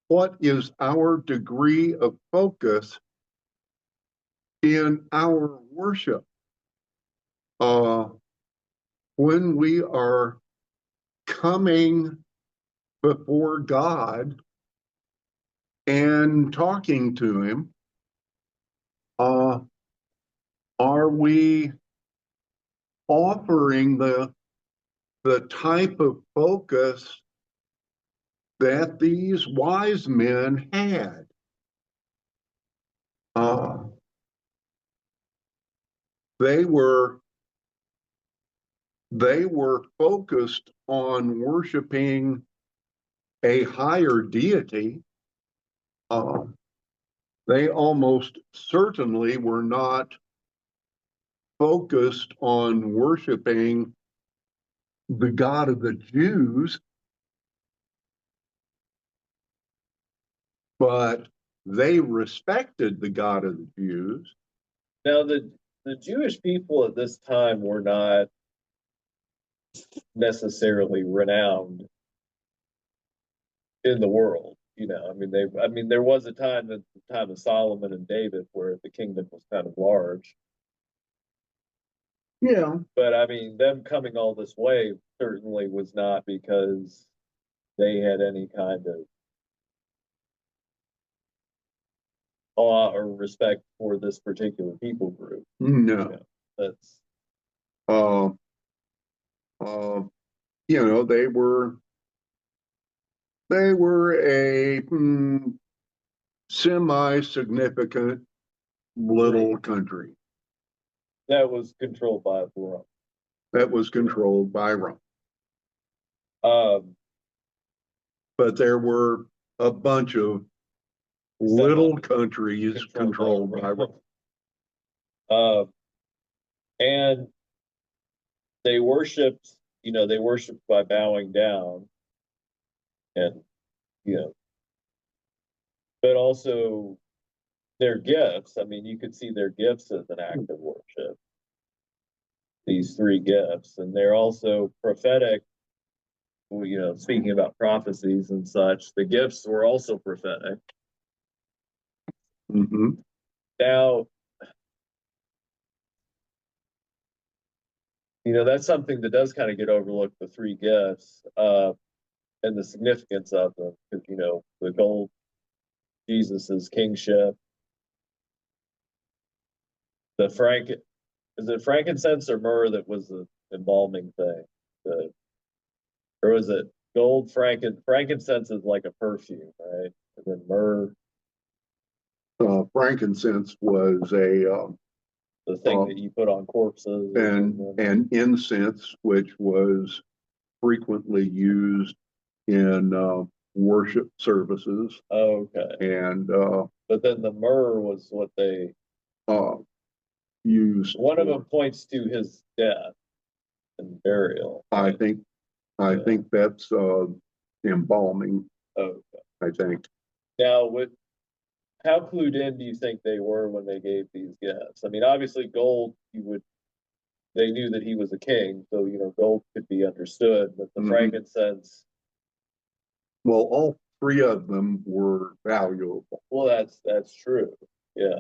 What is our degree of focus in our worship? When we are coming before God and talking to Him, are we offering the type of focus that these wise men had? Uh, they were focused on worshiping a higher deity. They almost certainly were not focused on worshiping the God of the Jews, but they respected the God of the Jews. Now, the Jewish people at this time were not necessarily renowned in the world. I mean, there was a time at the time of Solomon and David where the kingdom was kind of large. Yeah. But I mean, them coming all this way certainly was not because they had any kind of awe or respect for this particular people group. No. That's Uh, uh, they were a semi-significant little country that was controlled by Rome. that was controlled by Rome. Um, But there were a bunch of little countries controlled by Rome. And they worshipped, they worshipped by bowing down, and but also their gifts. I mean, you could see their gifts as an act of worship. These three gifts, and they're also prophetic. Speaking about prophecies and such, the gifts were also prophetic. Mm-hmm. Now, that's something that does kind of get overlooked, the three gifts, and the significance of them. Because, the gold, Jesus's kingship, is it frankincense or myrrh that was the embalming thing? Or was it gold? Frankincense is like a perfume, right? And then myrrh, Frankincense was the thing that you put on corpses, and incense, which was frequently used in worship services. Okay. And but then the myrrh was what they used. One of them points to his death and burial. I think that's embalming. Okay. I think. Now, how clued in do you think they were when they gave these gifts? I mean, obviously, gold. They knew that he was a king, so gold could be understood. But the frankincense. Well, all three of them were valuable. Well, that's true. Yeah.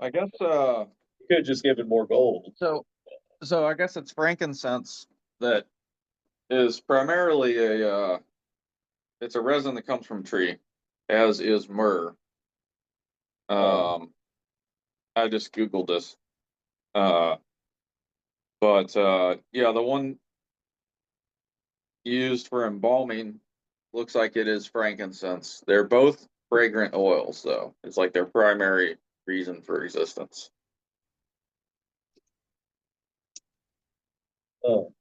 I guess you could have just given more gold. So I guess it's frankincense that is primarily it's a resin that comes from a tree, as is myrrh. I just Googled this. But yeah, the one used for embalming looks like it is frankincense. They're both fragrant oils, though. It's like their primary reason for existence. Oh.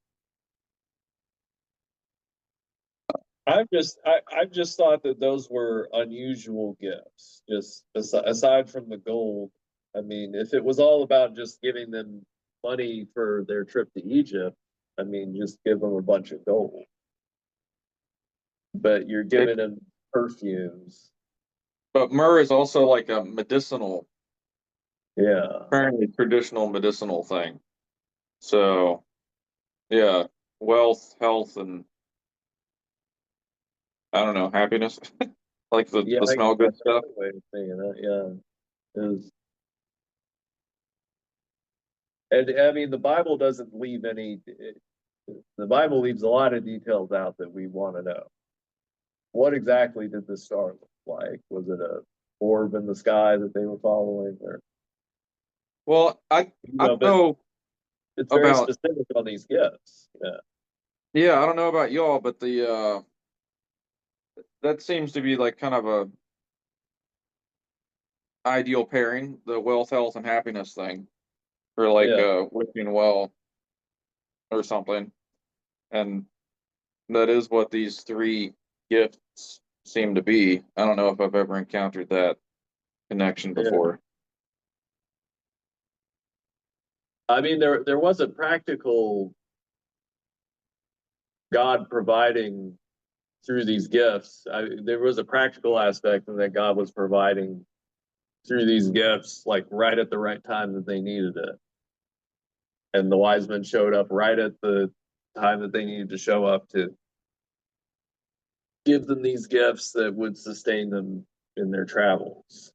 I've just thought that those were unusual gifts. Just aside from the gold, I mean, if it was all about just giving them money for their trip to Egypt, I mean, just give them a bunch of gold. But you're giving them perfumes. But myrrh is also like a medicinal, apparently traditional medicinal thing. So, yeah, wealth, health, and I don't know, happiness. Like the smell good stuff. Way of saying that, and I mean, the Bible doesn't leave any. The Bible leaves a lot of details out that we want to know. What exactly did the star look like? Was it a orb in the sky that they were following, or? Well, I know it's very specific on these gifts. Yeah, I don't know about y'all, but the that seems to be like kind of ideal pairing, the wealth, health, and happiness thing, or like Yeah. wishing well or something, and that is what these three gifts seem to be. I don't know if I've ever encountered that connection Yeah. before. I mean, there was a practical God providing through these gifts. There was a practical aspect and that God was providing through these gifts, like right at the right time that they needed it. And the wise men showed up right at the time that they needed to show up to give them these gifts that would sustain them in their travels,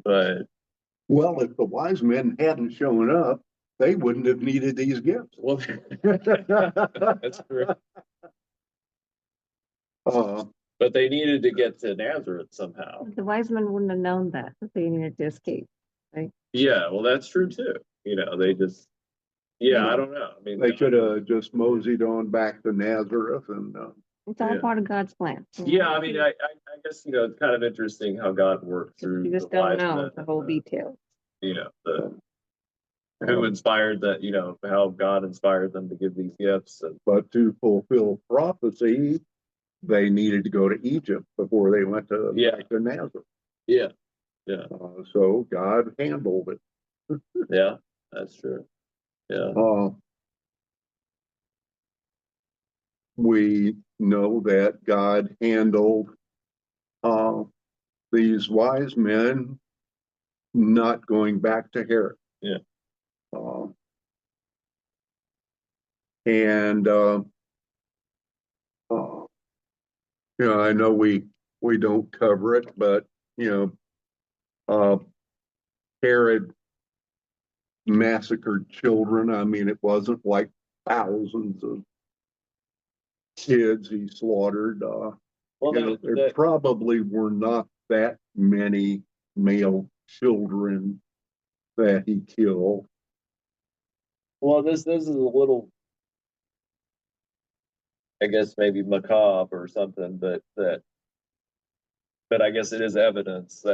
but Well, if the wise men hadn't shown up, they wouldn't have needed these gifts. well, that's true. But they needed to get to Nazareth somehow. The wise men wouldn't have known that they needed to escape, right? Yeah, well, that's true too. They just, I don't know. I mean, They could have just moseyed on back to Nazareth and, It's all Yeah. part of God's plan. yeah, I mean, I guess, it's kind of interesting how God worked through You just the don't wise know men, the whole detail. Who inspired that, how God inspired them to give these gifts. And but to fulfill prophecy, they needed to go to Egypt before they went to, back to Nazareth. yeah, So God handled it. yeah, that's true. Yeah. We know that God handled these wise men not going back to Herod. Yeah. And I know we don't cover it, but Herod massacred children. I mean, it wasn't like thousands of kids he slaughtered. Well, there probably were not that many male children that he killed. well, this is a little, I guess maybe macabre or something, but I guess it is evidence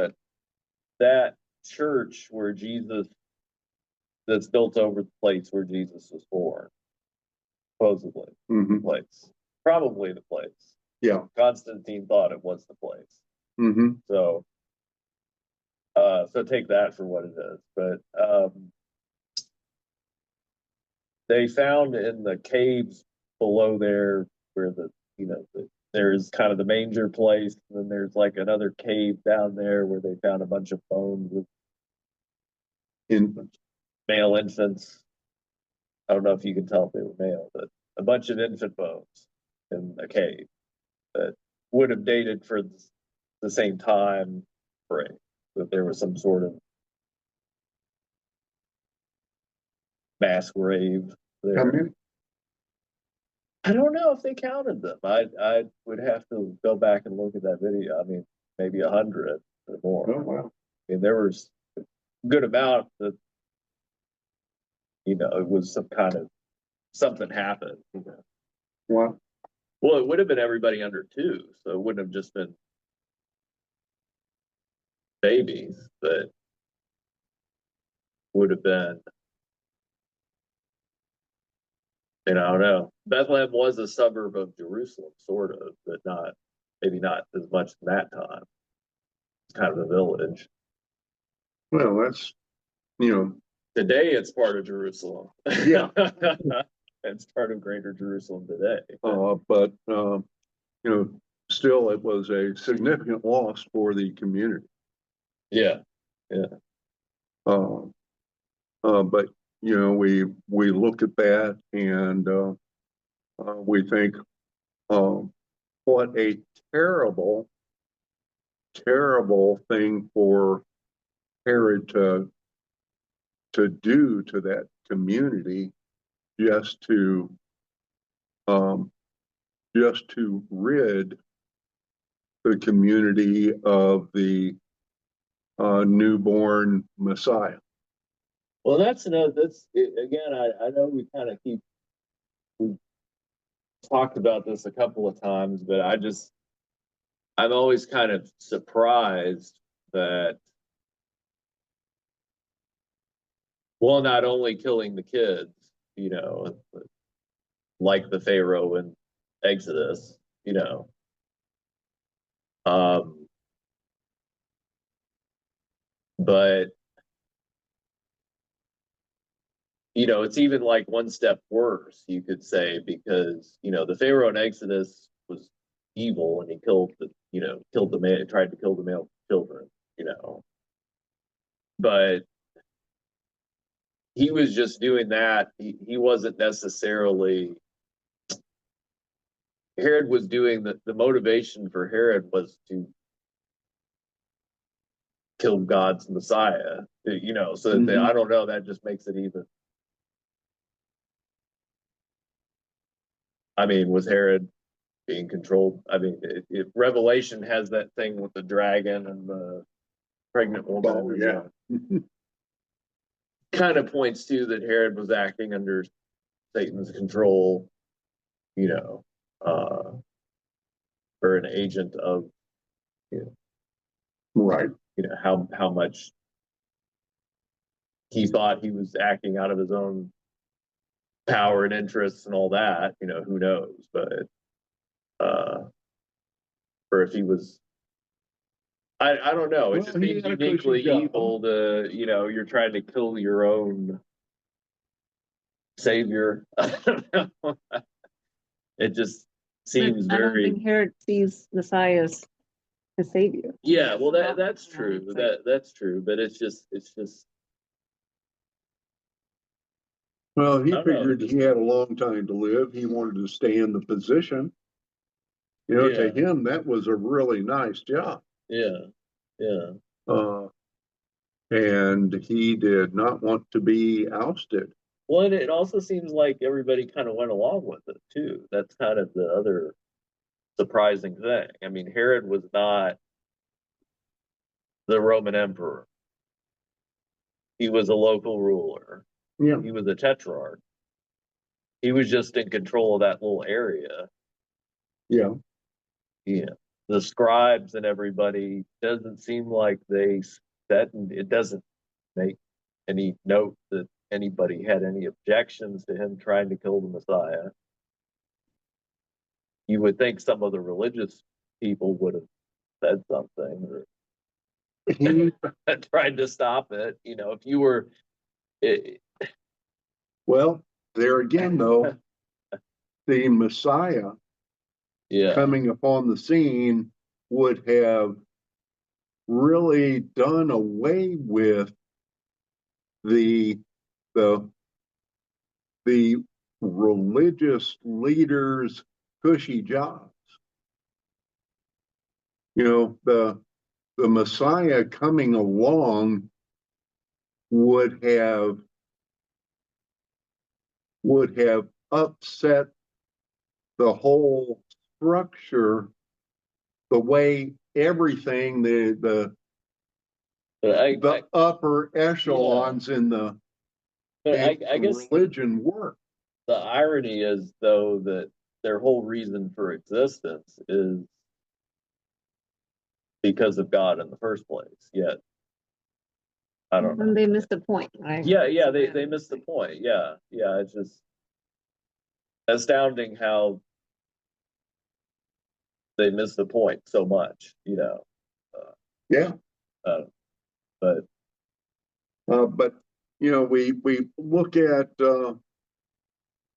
that church where Jesus, that's built over the place where Jesus was born, supposedly Mm-hmm. the place, probably the place. Yeah. Constantine thought it was the place. Mm-hmm. So take that for what it is. But they found in the caves below there where there's kind of the manger place, and then there's like another cave down there where they found a bunch of bones with Infants. male infants. I don't know if you can tell if they were male, but a bunch of infant bones in a cave that would have dated for the same time frame, that there was some sort of mass grave there. How many? I don't know if they counted them. I would have to go back and look at that video. I mean, maybe 100 or more. Oh, wow. I mean, there was a good amount that, it was some kind of something happened. Wow. Well, it would have been everybody under 2, so it wouldn't have just been babies, but would have been, I don't know. Bethlehem was a suburb of Jerusalem, sort of, but maybe not as much in that time. It's kind of a village. Well, that's, Today it's part of Jerusalem. Yeah. It's part of Greater Jerusalem today. But still it was a significant loss for the community. Yeah. But we look at that and we think, what a terrible, terrible thing for Herod to do to that community, just to rid the community of the newborn Messiah. Well, again, I know we talked about this a couple of times, but I'm always kind of surprised that Well, not only killing the kids, like the Pharaoh in Exodus, but it's even like one step worse, you could say, because the Pharaoh in Exodus was evil and he killed the man, tried to kill the male children, but he was just doing that. He wasn't necessarily. Herod was doing the motivation for Herod was to kill God's Messiah, so that I don't know, that just makes it even. I mean, was Herod being controlled? I mean, Revelation has that thing with the dragon and the pregnant woman. Oh, yeah. Kind of points to that Herod was acting under Satan's control, or an agent of, Right. How much he thought he was acting out of his own power and interests and all that, who knows, but or if he was, I don't know. It Well, just he seems had a cushy uniquely job. evil to, you're trying to kill your own savior. I don't know. It just seems I don't very. think Herod sees Messiah as a savior. Yeah, well, that's true. That's true, but it's just. Well, he I don't know, figured he had a long time to live. He wanted to stay in the position. To Yeah. him, that was a really nice job. Yeah, yeah. And he did not want to be ousted. Well, and it also seems like everybody kind of went along with it too. That's kind of the other surprising thing. I mean, Herod was not the Roman emperor. He was a local ruler. Yeah. He was a tetrarch. He was just in control of that little area. Yeah. Yeah. The scribes and everybody doesn't seem like they said, it doesn't make any note that anybody had any objections to him trying to kill the Messiah. You would think some of the religious people would have said something or tried to stop it. If you were. Well, there again, though, the Messiah coming upon the scene would have really done away with the religious leaders' cushy jobs. The Messiah coming along would have upset the whole structure, the way everything the upper echelons in the I guess religion work. The irony is, though, that their whole reason for existence is because of God in the first place. Yet, I don't know. And they missed the point, right? Yeah, they missed the point. Yeah, it's just astounding how they missed the point so much. Yeah. But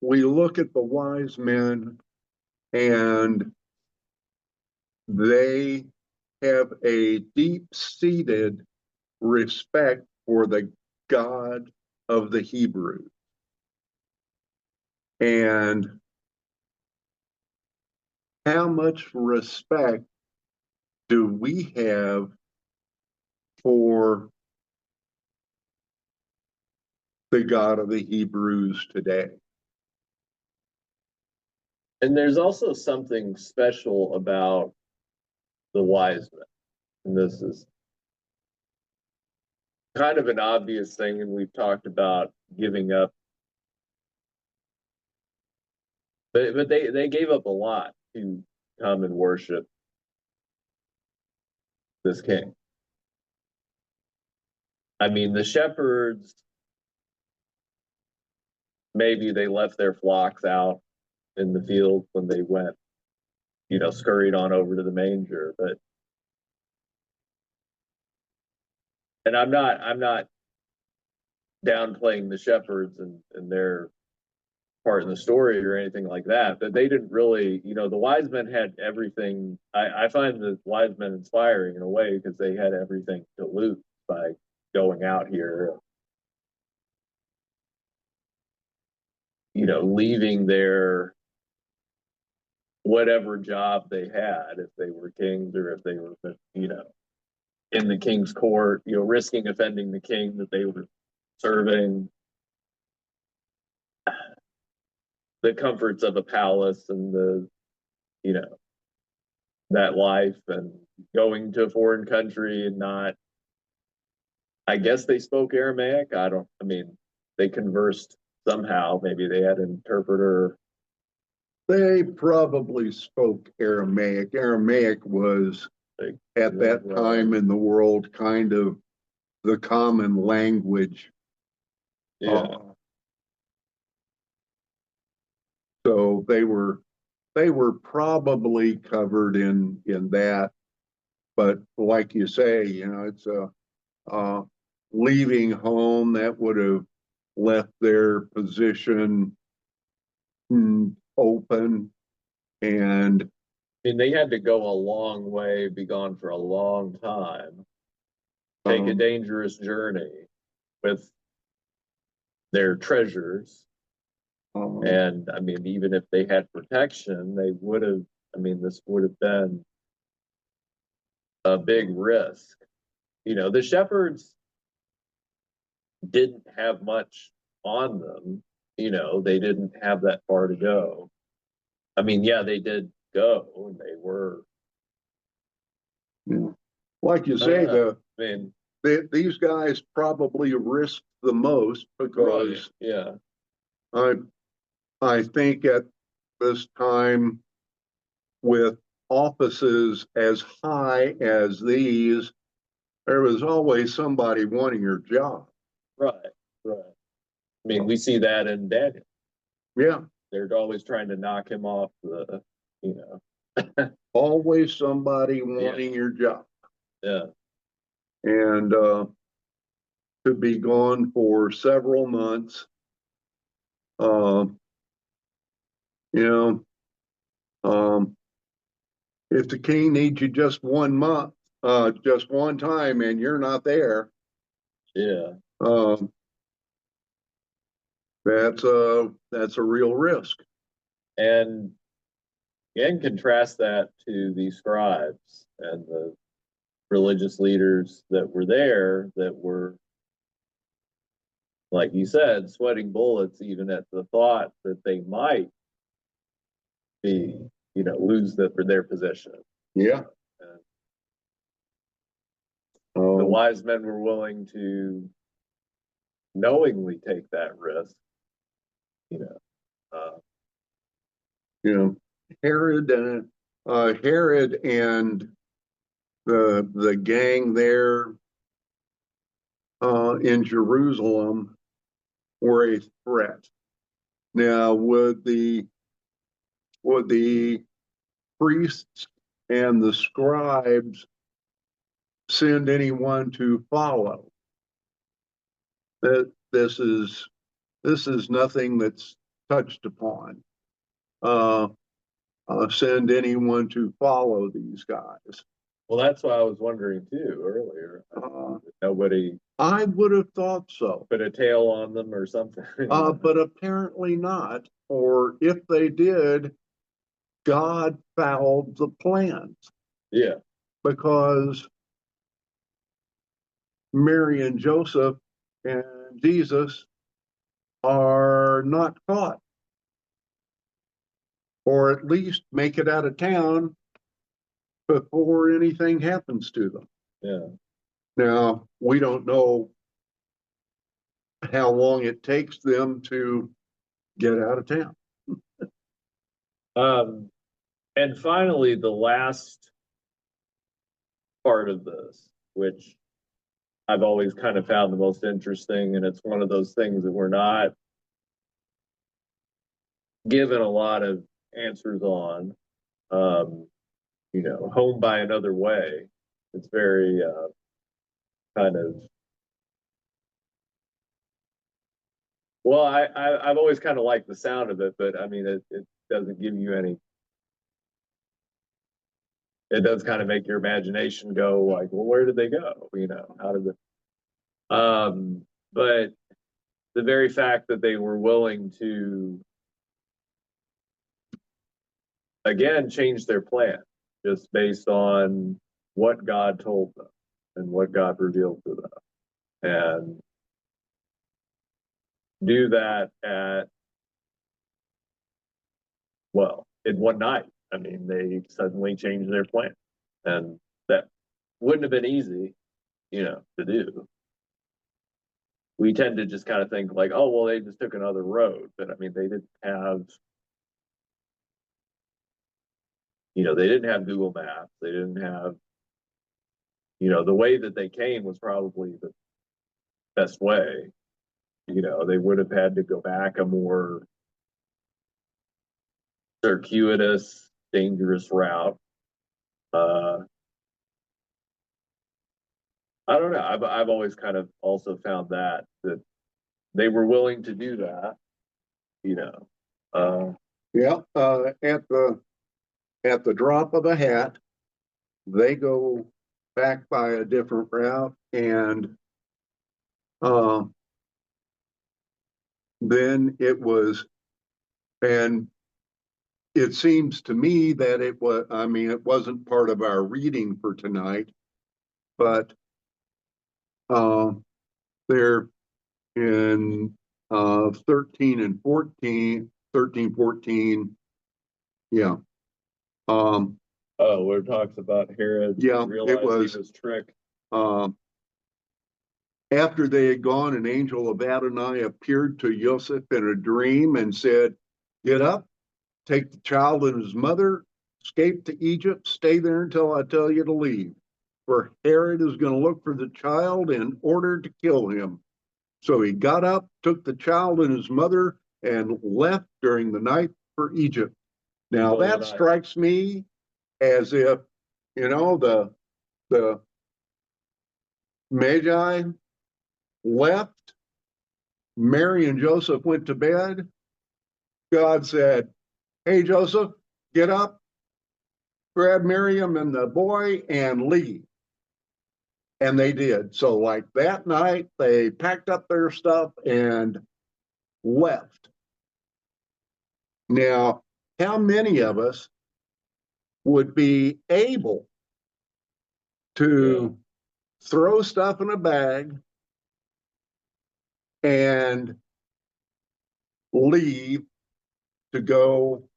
we look at the wise men, and they have a deep-seated respect for the God of the Hebrews. And how much respect do we have for the God of the Hebrews today? and there's also something special about the wise men, and this is kind of an obvious thing, and we've talked about giving up, but they gave up a lot to come and worship this king. I mean, the shepherds maybe they left their flocks out in the field when they went, scurried on over to the manger. But, and I'm not downplaying the shepherds and their part in the story or anything like that, but they didn't really, the wise men had everything. I find the wise men inspiring in a way because they had everything to lose by going out here, leaving their whatever job they had, if they were kings or if they were, in the king's court, risking offending the king that they were serving, the comforts of a palace and the, that life, and going to a foreign country and not, I guess they spoke Aramaic. They conversed somehow. Maybe they had an interpreter. They probably spoke Aramaic. Aramaic was, at that time in the world, kind of the common language. Yeah. So they were probably covered in that. But like you say, it's leaving home that would have left their position open. And they had to go a long way, be gone for a long time, take a dangerous journey with their treasures. And even if they had protection, they would have, this would have been a big risk. The shepherds didn't have much on them. They didn't have that far to go. Yeah, they did go, and they were. Like you say, these guys probably risked the most because I think at this time, with offices as high as these, there was always somebody wanting your job. Right. We see that in Daniel. Yeah. They're always trying to knock him off the, always somebody wanting your job. Yeah. And to be gone for several months, if the king needs you just 1 month, just one time, and you're not there, that's a real risk. And contrast that to the scribes and the religious leaders that were there, that were, like you said, sweating bullets even at the thought that they might be, lose their position. Yeah. The wise men were willing to knowingly take that risk. Herod and the gang there in Jerusalem were a threat. Now, would the priests and the scribes send anyone to follow? That this is nothing that's touched upon. Send anyone to follow these guys. Well, that's what I was wondering too earlier. Nobody. I would have thought so. Put a tail on them or something. But apparently not. Or if they did, God fouled the plans. Yeah. Because Mary and Joseph and Jesus are not caught. Or at least make it out of town before anything happens to them. Yeah. Now, we don't know how long it takes them to get out of town. And finally, the last part of this, which I've always kind of found the most interesting, and it's one of those things that we're not given a lot of answers on. Home by another way. It's very kind of. Well, I've always kind of liked the sound of it, but I mean, it doesn't give you any. It does kind of make your imagination go like, well, where did they go? How did it? But the very fact that they were willing to, again, change their plan just based on what God told them and what God revealed to them, and do that in one night. I mean, they suddenly changed their plan, and that wouldn't have been easy, to do. We tend to just kind of think like, oh, well, they just took another road, but I mean, they didn't have, they didn't have Google Maps. They didn't have, the way that they came was probably the best way. They would have had to go back a more circuitous, dangerous route. I don't know. I've always kind of also found that they were willing to do that. Yeah, at the drop of a hat, they go back by a different route, and then it was, and it seems to me that it was, I mean, it wasn't part of our reading for tonight, but they're in 13 and 14, 13, 14, yeah. Where it talks about Herod, yeah, it was he was tricked. After they had gone, an angel of Adonai appeared to Joseph in a dream and said, "Get up, take the child and his mother, escape to Egypt, stay there until I tell you to leave. For Herod is going to look for the child in order to kill him." So he got up, took the child and his mother, and left during the night for Egypt. Now that strikes me as if, the Magi left, Mary and Joseph went to bed. God said, "Hey, Joseph, get up, grab Miriam and the boy, and leave." And they did. So, like that night, they packed up their stuff and left. Now, how many of us would be able to throw stuff in a bag and leave to go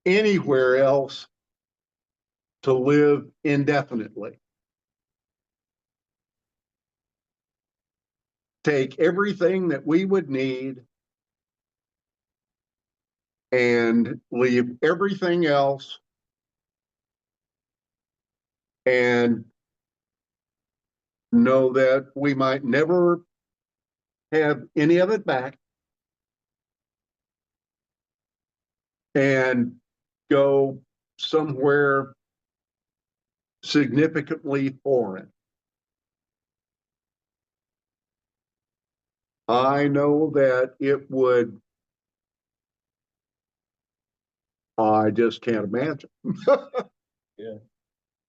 anywhere else to live indefinitely? Take everything that we would need and leave everything else and know that we might never have any of it back, and go somewhere significantly foreign. I know that it would, I just can't imagine. Yeah.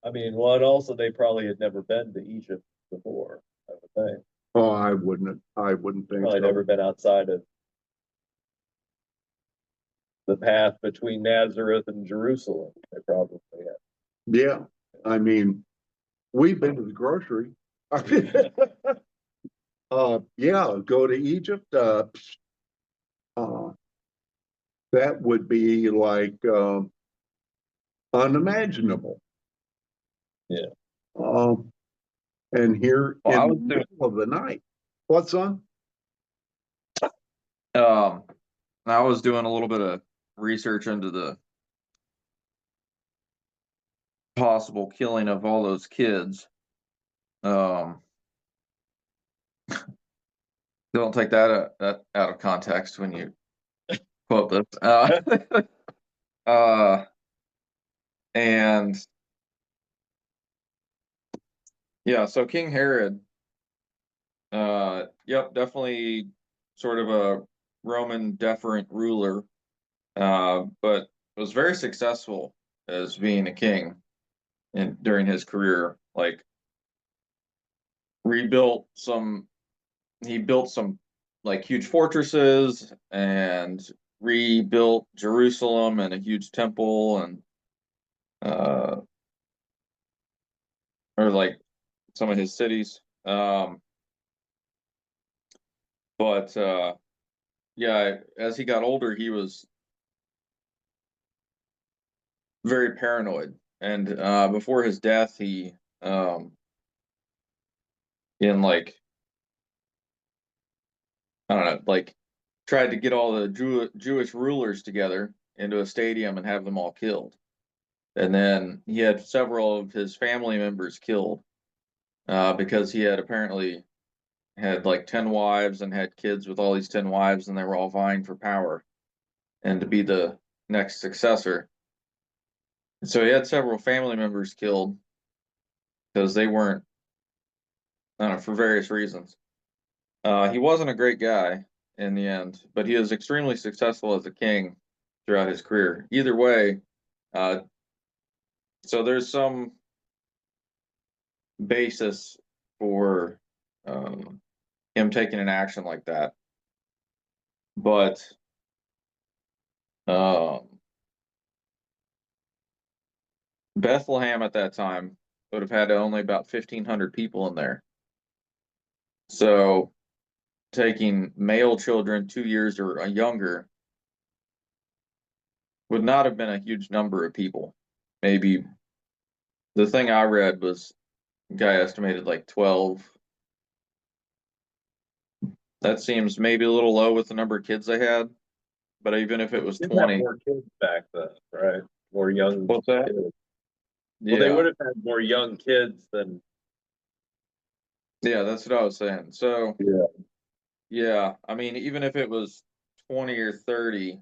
I mean, well, and also they probably had never been to Egypt before, I would think. Oh, I wouldn't think Probably so. never been outside of the path between Nazareth and Jerusalem. They probably had. Yeah, I mean, we've been to the grocery. Yeah, go to Egypt. That would be like unimaginable. Yeah. And here Well, in the middle of the night. What's on? I was doing a little bit of research into the possible killing of all those kids. Don't take that out of context when you quote this. And yeah, so King Herod, yep, definitely sort of a Roman deferent ruler, but was very successful as being a king during his career. Like rebuilt some, he built some like huge fortresses and rebuilt Jerusalem and a huge temple and or like some of his cities. But yeah, as he got older, he was very paranoid. And before his death, he in like I don't know, like tried to get all the Jewish rulers together into a stadium and have them all killed. And then he had several of his family members killed because he had apparently had like 10 wives and had kids with all these 10 wives, and they were all vying for power and to be the next successor. And so he had several family members killed because they weren't, I don't know, for various reasons. He wasn't a great guy in the end, but he was extremely successful as a king throughout his career. Either way, uh, so there's some basis for him taking an action like that. But Bethlehem at that time would have had only about 1,500 people in there. So taking male children 2 years or younger would not have been a huge number of people. Maybe the thing I read was a guy estimated like 12. That seems maybe a little low with the number of kids they had, but even if it was Didn't have 20. more kids back then, right? More young What's that? kids. Yeah. Well, they would have had more young kids than. Yeah, that's what I was saying. So Yeah. yeah, I mean, even if it was 20 or 30,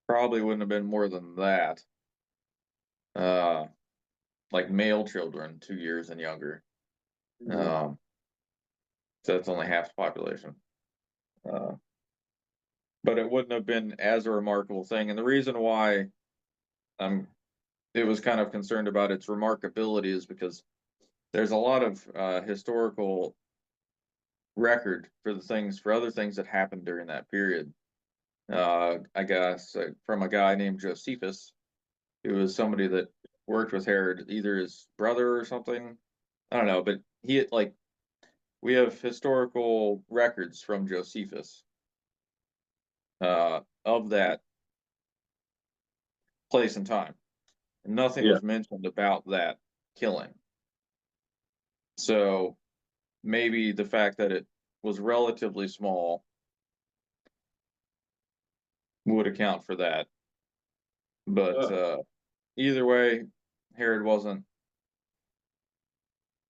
probably wouldn't have been more than that. Like male children, 2 years and younger. So that's only half the population. But it wouldn't have been as a remarkable thing. And the reason why it was kind of concerned about its remarkability is because there's a lot of historical record for other things that happened during that period. I guess from a guy named Josephus, who was somebody that worked with Herod, either his brother or something. I don't know, but we have historical records from Josephus of that place and time. Nothing was mentioned about that killing. So maybe the fact that it was relatively small would account for that. But either way, Herod wasn't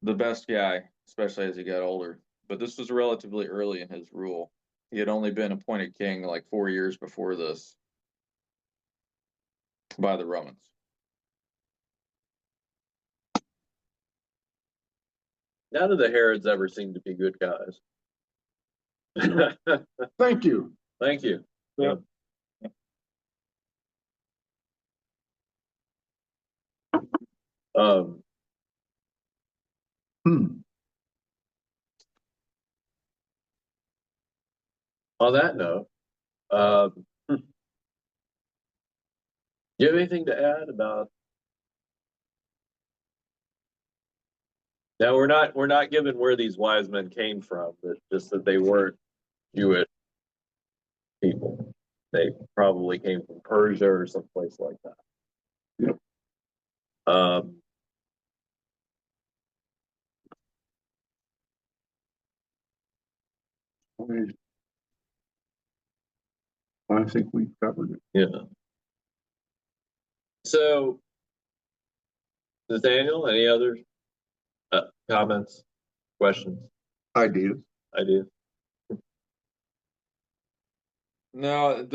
the best guy, especially as he got older. But this was relatively early in his rule. He had only been appointed king like 4 years before this by the Romans. None of the Herods ever seemed to be good guys. Thank you. Thank you. Yeah. Um, Hmm. on that note, do you have anything to add about? Now we're not given where these wise men came from, but just that they weren't Jewish people. They probably came from Persia or someplace like that. Yep. I think we've covered it. Yeah. So, Nathaniel, any other comments, questions, Ideas. ideas? No,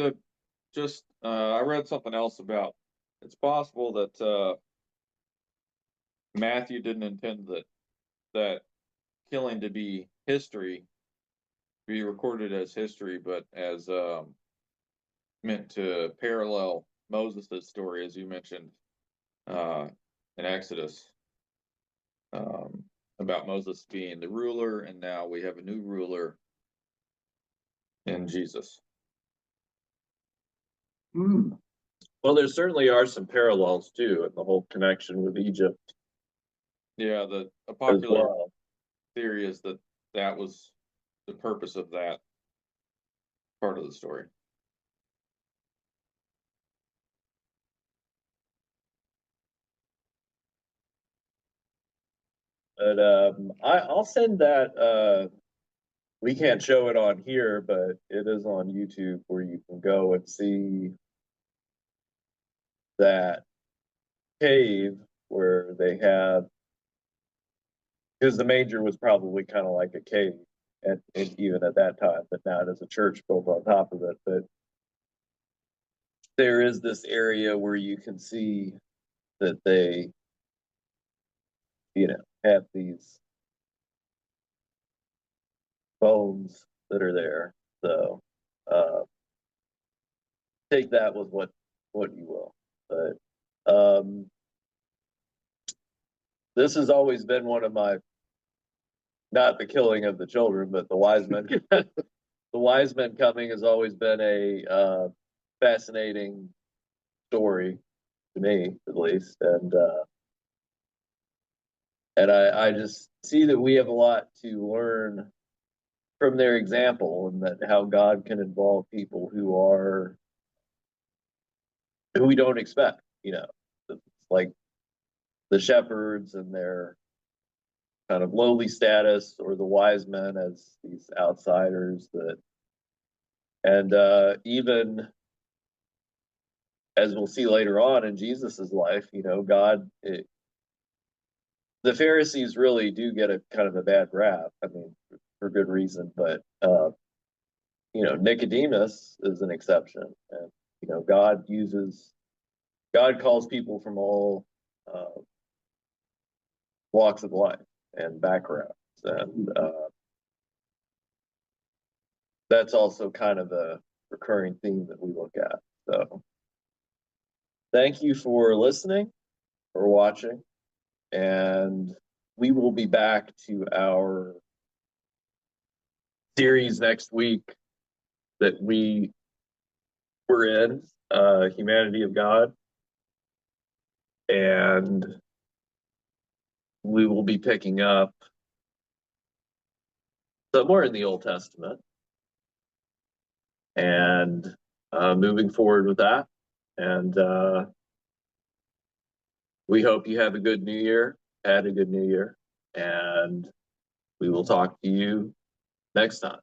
I read something else about, it's possible that, Matthew didn't intend that killing to be history, be recorded as history, but as, meant to parallel Moses' story, as you mentioned, in Exodus, about Moses being the ruler, and now we have a new ruler in Jesus. Hmm. Well, there certainly are some parallels too in the whole connection with Egypt Yeah, a as popular well. theory is that was the purpose of that part of the story. But I'll send that. We can't show it on here, but it is on YouTube where you can go and see that cave where they have, because the manger was probably kind of like a cave, and even at that time, but now it is a church built on top of it. But there is this area where you can see that they, have these bones that are there. So take that with what you will. But this has always been one of my, not the killing of the children, but the wise men. The wise men coming has always been a fascinating story to me, at least, and I just see that we have a lot to learn from their example, and that how God can involve people who we don't expect. It's like the shepherds and their kind of lowly status, or the wise men as these outsiders that, and even as we'll see later on in Jesus's life, the Pharisees really do get a kind of a bad rap. I mean, for good reason, but Nicodemus is an exception, and God calls people from all walks of life and backgrounds, and that's also kind of a recurring theme that we look at. So, thank you for listening, for watching, and we will be back to our series next week that we were in, Humanity of God, and we will be picking up somewhere in the Old Testament and moving forward with that. And we hope you have a good new year, had a good new year, and we will talk to you next time.